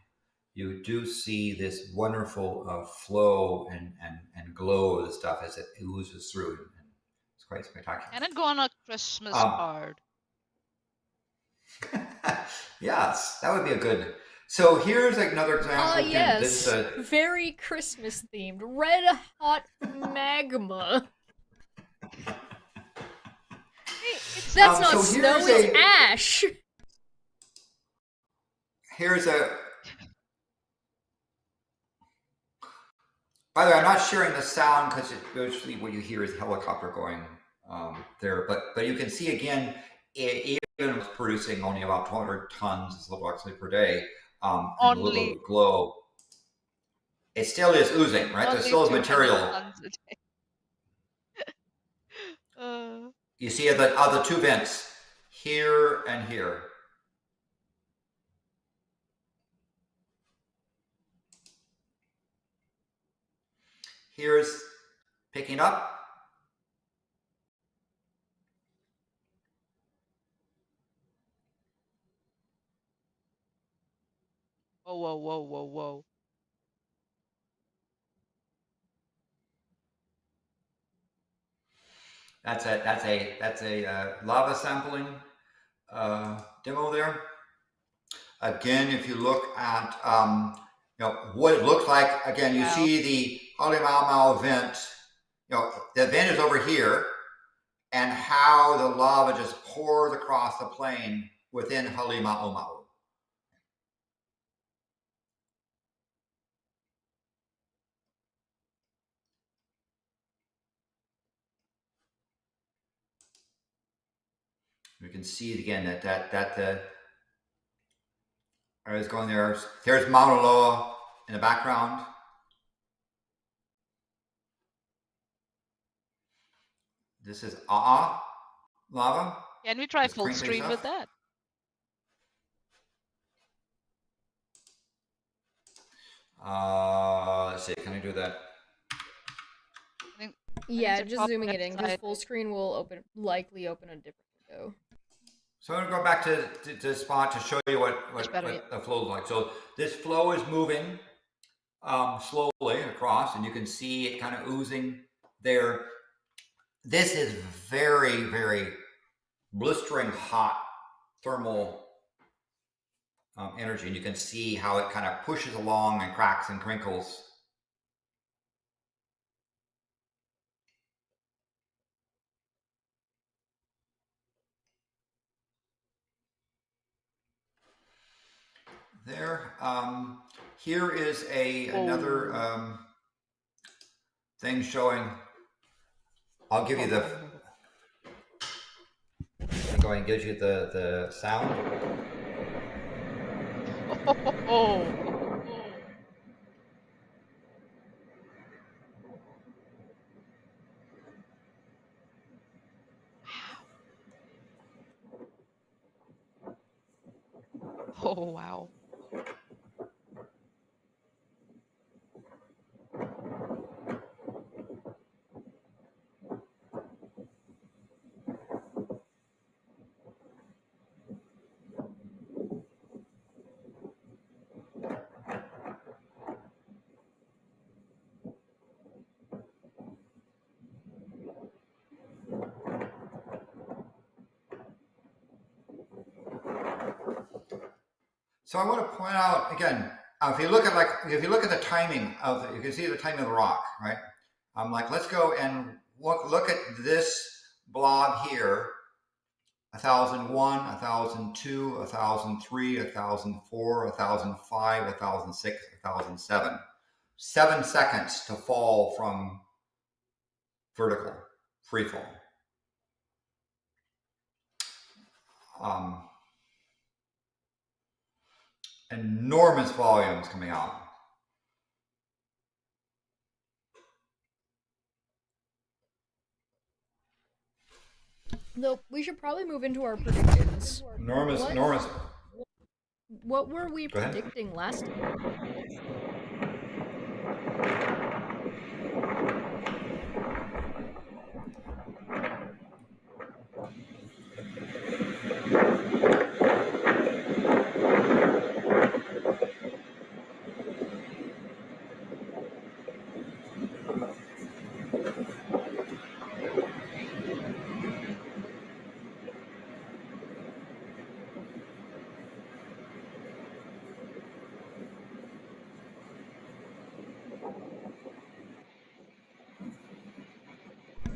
you do see this wonderful flow and glow of the stuff as it oozes through. And it's quite spectacular. Can it go on a Christmas card? Yes, that would be a good. So here's another example. Yes, very Christmas themed. Red hot magma. That's not snow, it's ash. Here's a. By the way, I'm not sharing the sound because usually what you hear is helicopter going there. But you can see again, even producing only about 200 tons of silver oxide per day, and a little glow. It still is oozing, right? There still is material. You see the two vents here and here. Here's picking up. Whoa. That's a lava sampling demo there. Again, if you look at what it looks like, again, you see the Halemaumau vent. The vent is over here, and how the lava just pours across the plain within Halemaumau. You can see again that the I was going there. There's Mauna Loa in the background. This is lava. Can we try full screen with that? Let's see. Can I do that? Yeah, just zooming it in because full screen will likely open a different window. So I'm going to go back to the spot to show you what the flow is like. So this flow is moving slowly across, and you can see it kind of oozing there. This is very, very blistering hot thermal energy, and you can see how it kind of pushes along and cracks and crinkles. There. Here is another thing showing. I'll give you the. I'm going to give you the sound. Oh wow. So I want to point out again, if you look at the timing of you can see the timing of the rock, right? I'm like, let's go and look at this blob here. 1001, 1002, 1003, 1004, 1005, 1006, 1007. 7 seconds to fall from vertical, free fall. Enormous volumes coming out. Though we should probably move into our predictions. Enormous. What were we predicting last time?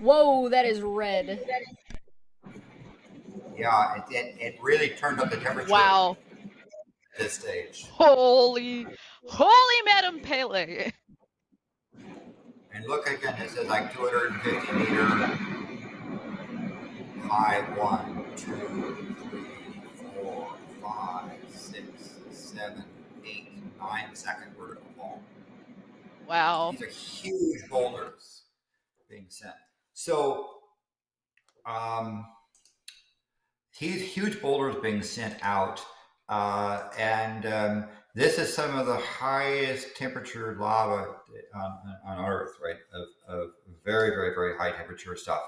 Whoa, that is red. Yeah, it really turned up the temperature. Wow. At this stage. Holy Madam Pele. And look again, it says like 250 meter high. 1, 2, 3, 4, 5, 6, 7, 8, 9 second vertical fall. Wow. These are huge boulders being sent. So these huge boulders being sent out, and this is some of the highest temperature lava on Earth, right? Of very, very, very high temperature stuff,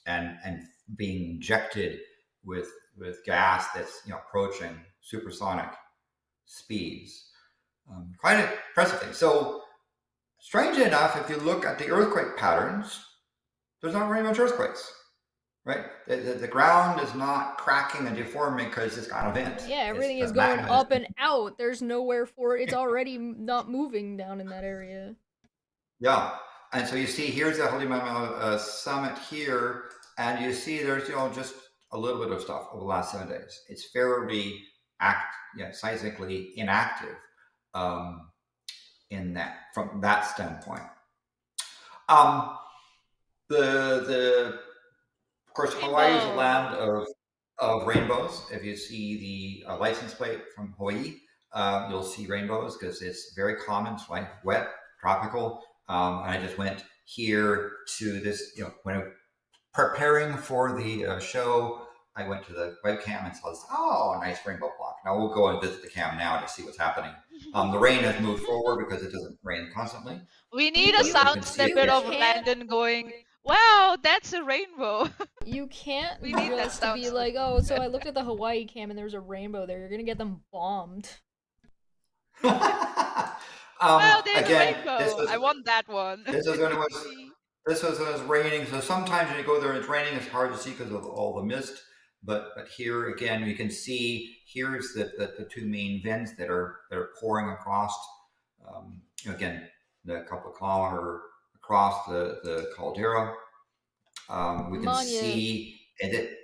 and being injected with gas that's approaching supersonic speeds. Quite an impressive thing. So, strangely enough, if you look at the earthquake patterns, there's not very much earthquakes. Right, the ground is not cracking and deforming because it's got a vent. Yeah, everything is going up and out. There's nowhere for it. It's already not moving down in that area. Yeah, and so you see here's the Holy Maanyaa summit here, and you see there's just a little bit of stuff over the last 7 days. It's fairly seismically inactive in that from that standpoint. Of course, Hawaii is a land of rainbows. If you see the license plate from Hawaii, you'll see rainbows because it's very common. It's like wet, tropical. And I just went here to this, when I'm preparing for the show, I went to the webcam and saw this, nice rainbow block. Now we'll go and visit the cam now to see what's happening. The rain has moved forward because it doesn't rain constantly. We need a sound snippet of Landon going, wow, that's a rainbow. You can't just be like, so I looked at the Hawaii cam and there's a rainbow there. You're going to get them bombed. Wow, there's a rainbow. I want that one. This was when it was raining. So sometimes when you go there and it's raining, it's hard to see because of all the mist. But here again, you can see here's the two main vents that are pouring across. Again, the couple of kilometer across the caldera. We can Maanyaa, see it.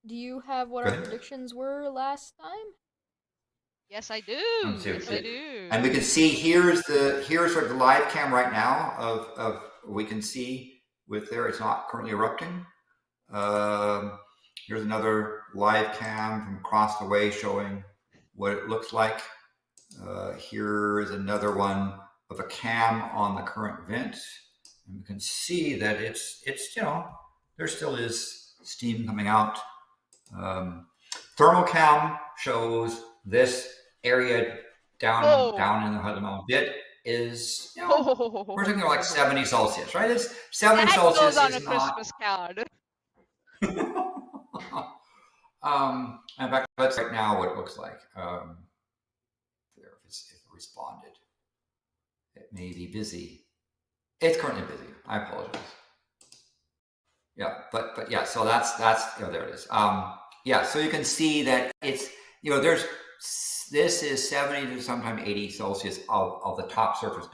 Do you have what our predictions were last time? Yes, I do. Yes, I do. And we can see here's sort of the live cam right now of we can see with there. It's not currently erupting. Here's another live cam from across the way showing what it looks like. Here is another one of a cam on the current vent. And you can see that it's there still is steam coming out. Thermal cam shows this area down in the Holy Maanyaa bit is we're talking like 70 Celsius, right? It's 70 that Celsius goes on is a Christmas card. In fact, that's right now what it looks like. If it responded, it may be busy. It's currently busy. I apologize. Yeah, but yeah. So that's there it is. Yeah. So you can see that it's there's this is 70 to sometimes 80 Celsius of the top surface.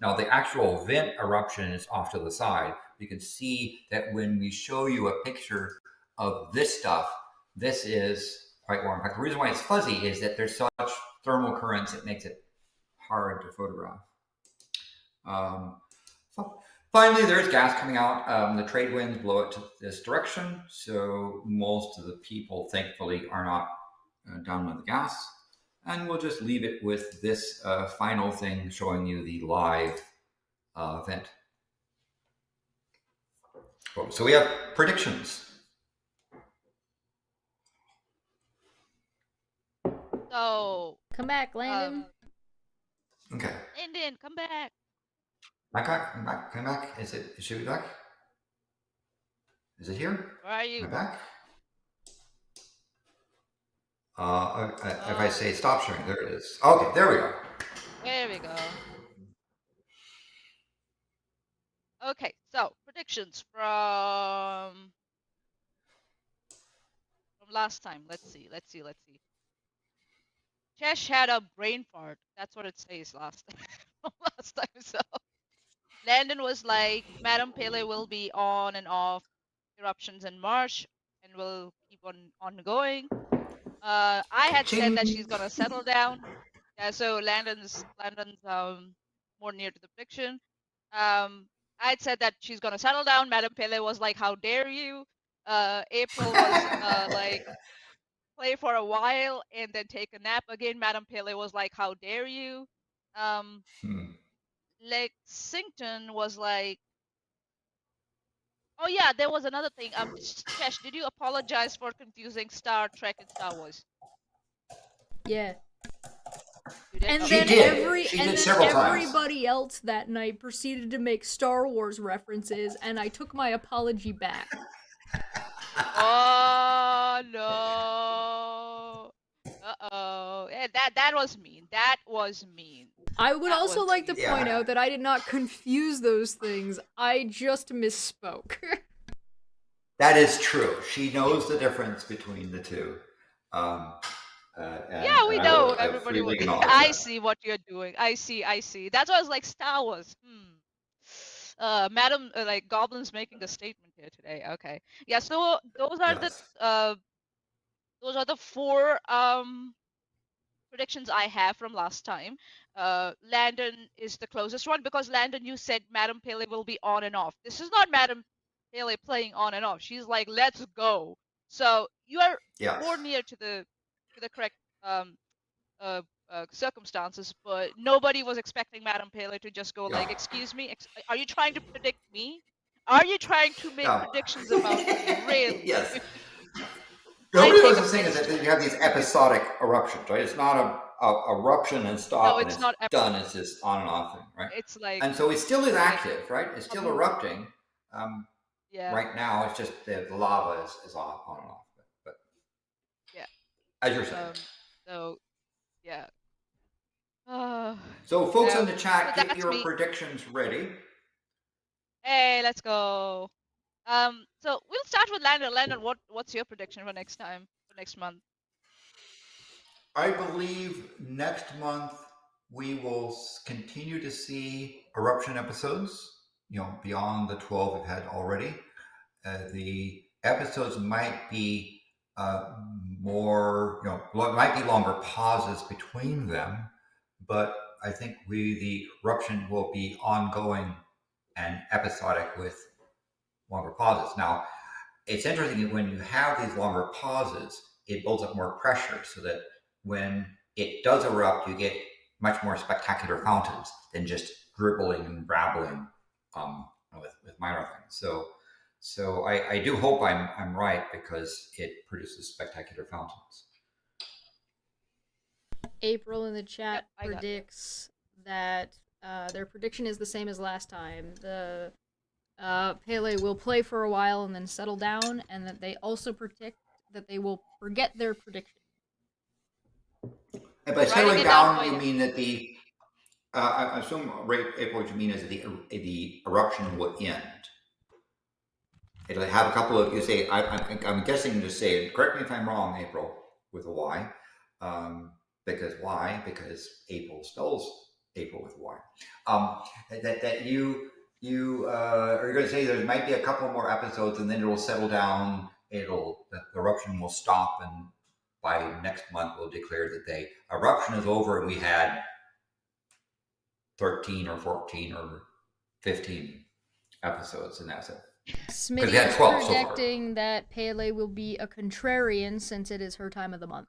Now the actual vent eruption is off to the side. You can see that when we show you a picture of this stuff, this is quite warm. In fact, the reason why it's fuzzy is that there's such thermal currents, it makes it hard to photograph. So finally, there's gas coming out. The trade winds blow it to this direction, so most of the people, thankfully, are not down with the gas. And we'll just leave it with this final thing showing you the live vent. So we have predictions. So come back, Landon. Okay. Landon, come back. Come back. Is it? Should we be back? Is it here? Where are you? Am I back? If I say stop sharing, there it is. Okay, there we go. There we go. Okay, so predictions from last time. Let's see. Chesh had a brain fart. That's what it says last time. So Landon was like, Madam Pele will be on and off eruptions in March and will keep on going. I had said that she's gonna settle down. Yeah, so Landon's more near to the prediction. I'd said that she's gonna settle down. Madam Pele was like, how dare you? April was like, play for a while and then take a nap again. Madam Pele was like, how dare you? Lexington was like, oh yeah, there was another thing. Chesh, did you apologize for confusing Star Trek and Star Wars? Yeah. And then everybody else that night proceeded to make Star Wars references, and I took my apology back. Oh no! Uh-oh! Yeah, that was mean. That was mean. I would also like to point out that I did not confuse those things. I just misspoke. That is true. She knows the difference between the two. Yeah, we know. Everybody will. I see what you're doing. I see. That's why I was like, Star Wars. Madam, like Goblin's making a statement here today. Okay. Yeah. So those are the 4 predictions I have from last time. Landon is the closest one because Landon, you said Madam Pele will be on and off. This is not Madam Pele playing on and off. She's like, let's go. So you are more near to the correct circumstances, but nobody was expecting Madam Pele to just go like, excuse me, are you trying to predict me? Are you trying to make predictions about me? Really? Yes. Nobody was saying is that you have these episodic eruptions, right? It's not a eruption and stop. No, it's not done. It's just on and off thing, right? It's like, and so it still is active, right? It's still erupting. Right now, it's just the lava is on and off. But yeah, as you're saying. So yeah. So folks in the chat, get your predictions ready. Hey, let's go. So we'll start with Landon. Landon, what's your prediction for next month? I believe next month we will continue to see eruption episodes, beyond the 12 we've had already. The episodes might be more, might be longer pauses between them, but I think the eruption will be ongoing and episodic with longer pauses. Now, it's interesting when you have these longer pauses, it builds up more pressure so that when it does erupt, you get much more spectacular fountains than just dribbling and brabbling with minor things. So I do hope I'm right because it produces spectacular fountains. April in the chat predicts that their prediction is the same as last time. The Pele will play for a while and then settle down, and that they also predict that they will forget their prediction. And by settling down, you mean that I assume, April, what you mean is that the eruption will end. It'll have a couple of, you say, I'm guessing to say, correct me if I'm wrong, April, with a Y. Because why? Because April spells April with Y. That you are going to say there might be a couple more episodes, and then it'll settle down. The eruption will stop, and by next month we'll declare that the eruption is over, and we had 13 or 14 or 15 episodes, and that's it. Smitty is predicting that Pele will be a contrarian since it is her time of the month.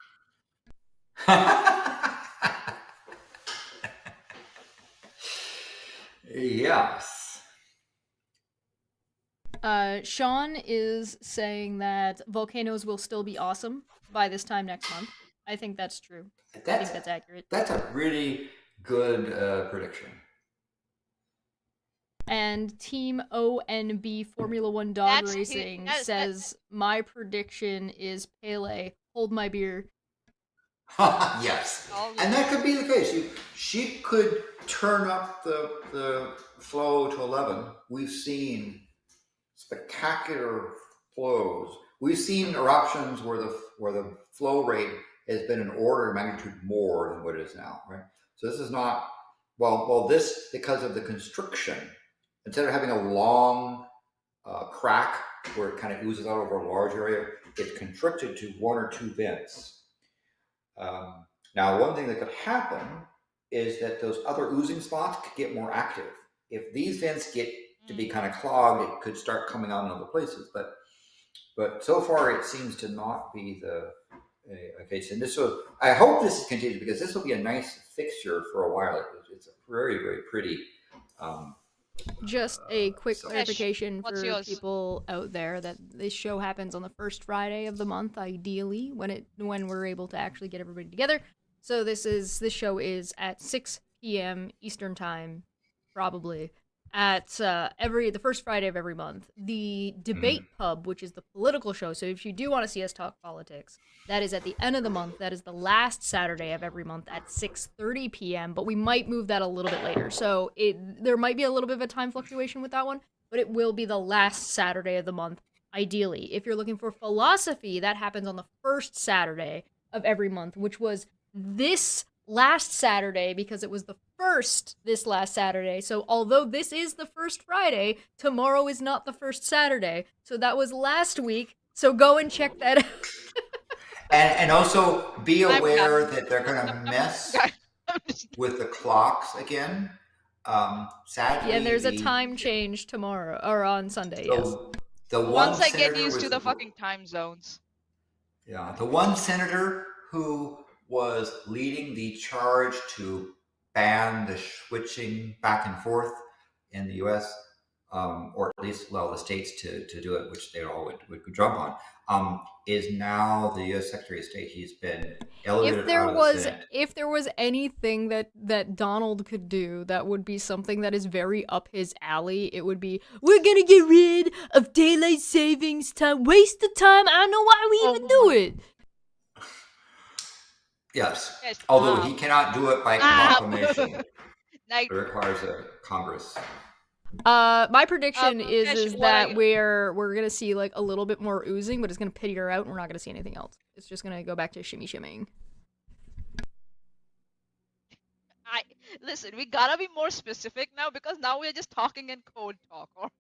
Yes. Sean is saying that Volcanoes will still be awesome by this time next month. I think that's true. I think that's accurate. That's a really good prediction. And Team ONB Formula One Dog Racing says, my prediction is Pele, hold my beer. Yes. And that could be the case. She could turn up the flow to 11. We've seen spectacular flows. We've seen eruptions where the flow rate has been an order of magnitude more than what it is now, right? So this is not, this, because of the constriction, instead of having a long crack where it kind of oozes out over a large area, it's constricted to one or two vents. Now, one thing that could happen is that those other oozing spots could get more active. If these vents get to be kind of clogged, it could start coming out in other places. But so far, it seems to not be the case. And I hope this continues, because this will be a nice fixture for a while. It's a very, very pretty. Just a quick clarification for people out there that this show happens on the first Friday of the month, ideally, when we're able to actually get everybody together. So this show is at 6 p.m. Eastern time, probably, at the first Friday of every month. The Debate Pub, which is the political show, so if you do want to see us talk politics, that is at the end of the month. That is the last Saturday of every month at 6:30 p.m., but we might move that a little bit later. So there might be a little bit of a time fluctuation with that one, but it will be the last Saturday of the month, ideally. If you're looking for philosophy, that happens on the first Saturday of every month, which was this last Saturday, because it was the first this last Saturday. So although this is the first Friday, tomorrow is not the first Saturday. So that was last week. So go and check that out. And also be aware that they're going to mess with the clocks again. Sadly, yeah, there's a time change tomorrow, or on Sunday, yes. Once I get used to the fucking time zones. Yeah, the one senator who was leading the charge to ban the switching back and forth in the U.S., or at least allow the states to do it, which they all would jump on, is now the U.S. Secretary of State. He's been elevated out of the Senate. If there was anything that Donald could do that would be something that is very up his alley, it would be, we're gonna get rid of daylight savings time, waste of time, I don't know why we even do it. Yes, although he cannot do it by proclamation. It requires a Congress. My prediction is that we're gonna see like a little bit more oozing, but it's gonna peter out and we're not gonna see anything else. It's just gonna go back to shimmying. Listen, we gotta be more specific now, because now we're just talking in code talk, alright?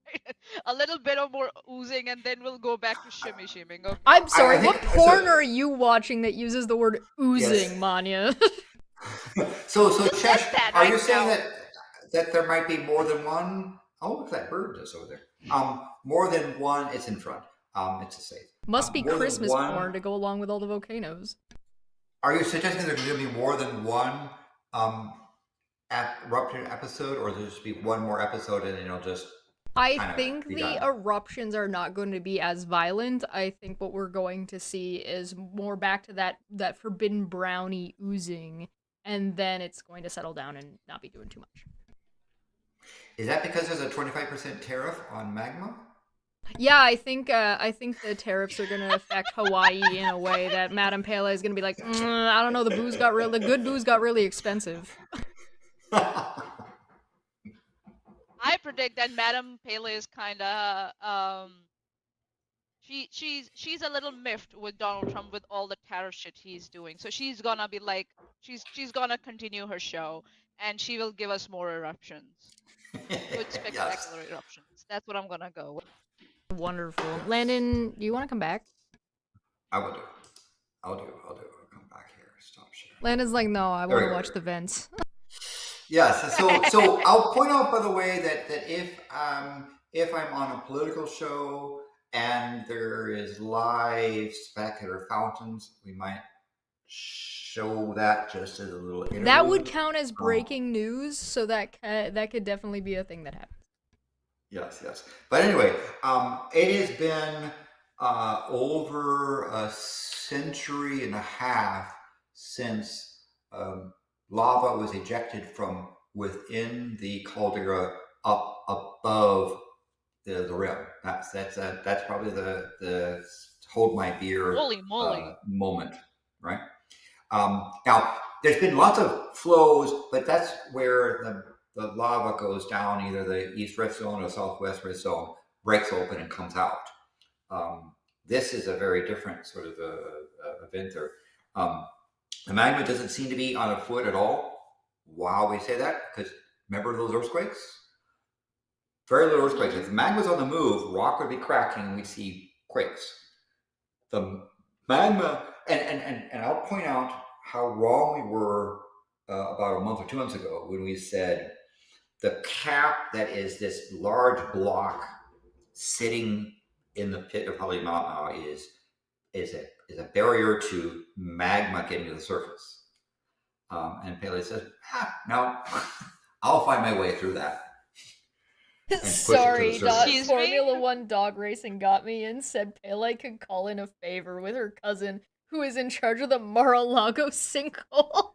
A little bit of more oozing and then we'll go back to shimmying, okay? I'm sorry, what porn are you watching that uses the word oozing, Maanyaa? So Chesh, are you saying that there might be more than one? Oh, look at that bird that's over there. More than one, it's in front. It's a safe. Must be Christmas porn to go along with all the volcanoes. Are you suggesting there's going to be more than one eruption episode, or there'll just be one more episode and it'll just... I think the eruptions are not going to be as violent. I think what we're going to see is more back to that forbidden brownie oozing, and then it's going to settle down and not be doing too much. Is that because there's a 25% tariff on magma? Yeah, I think the tariffs are going to affect Hawaii in a way that Madam Pele is going to be like, I don't know, the good booze got really expensive. I predict that Madam Pele is kind of she's a little miffed with Donald Trump with all the tariff shit he's doing. So she's gonna be like, she's gonna continue her show, and she will give us more eruptions. Good spectacular Yes. eruptions. That's what I'm gonna go with. Wonderful. Yes. Landon, do you want to come back? I will do. I'll come back here. Stop sharing. Landon's like, no, I There want we to go. watch the vents. Yes. So I'll point out, by the way, that if I'm on a political show and there is live spectator fountains, we might show that just as a little interlude. That would count as breaking news, so that could definitely be a thing that happens. Yes. But anyway, it has been over a century and a half since lava was ejected from within the caldera up above the rim. That's probably the hold my beer Holy moly. moment, right? Now there's been lots of flows, but that's where the lava goes down, either the east rift zone or southwest rift zone, breaks open and comes out. This is a very different sort of event there. The magma doesn't seem to be on a foot at all. Why we say that? Because remember those earthquakes? Very little earthquakes. If the magma's on the move, rock would be cracking and we'd see quakes. The magma, and I'll point out how wrong we were about a month or 2 months ago when we said the cap that is this large block sitting in the pit of Maanyaa is a barrier to magma getting to the surface. And Pele says, no, I'll find my way through that. Sorry, Excuse me? Formula 1 dog racing got me and said Pele could call in a favor with her cousin, who is in charge of the Mar-a-Lago sinkholes.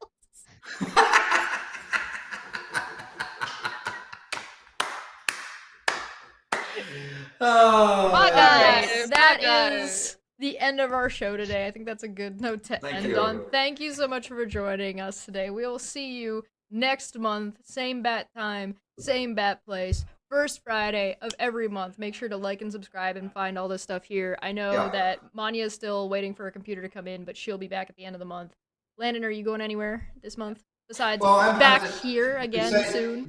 That is the end of our show today. I think that's a good note to end on. Thank you so much for joining us today. We will see you next month, same bat time, same bat place, first Friday of every month. Make sure to like and subscribe and find all this stuff here. I know that Maanyaa is still waiting for her computer to come in, but she'll be back at the end of the month. Landon, are you going anywhere this month? Besides back here again soon?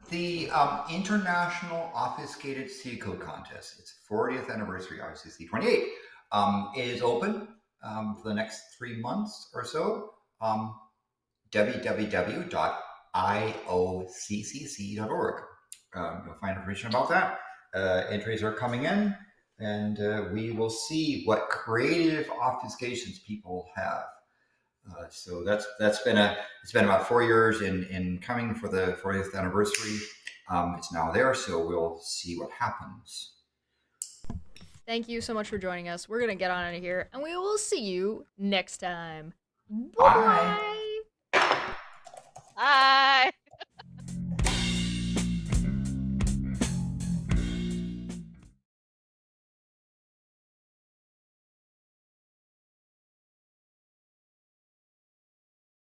The International Obfuscated C Code Contest, its 40th anniversary, RCC 28, is open for the next 3 months or so. www.ioccc.org. You'll find information about that. Entries are coming in, and we will see what creative obfuscations people have. So it's been about 4 years in coming for the 40th anniversary. It's now there, so we'll see what happens. Thank you so much for joining us. We're gonna get on out of here, and we will see you next time. Bye. Bye.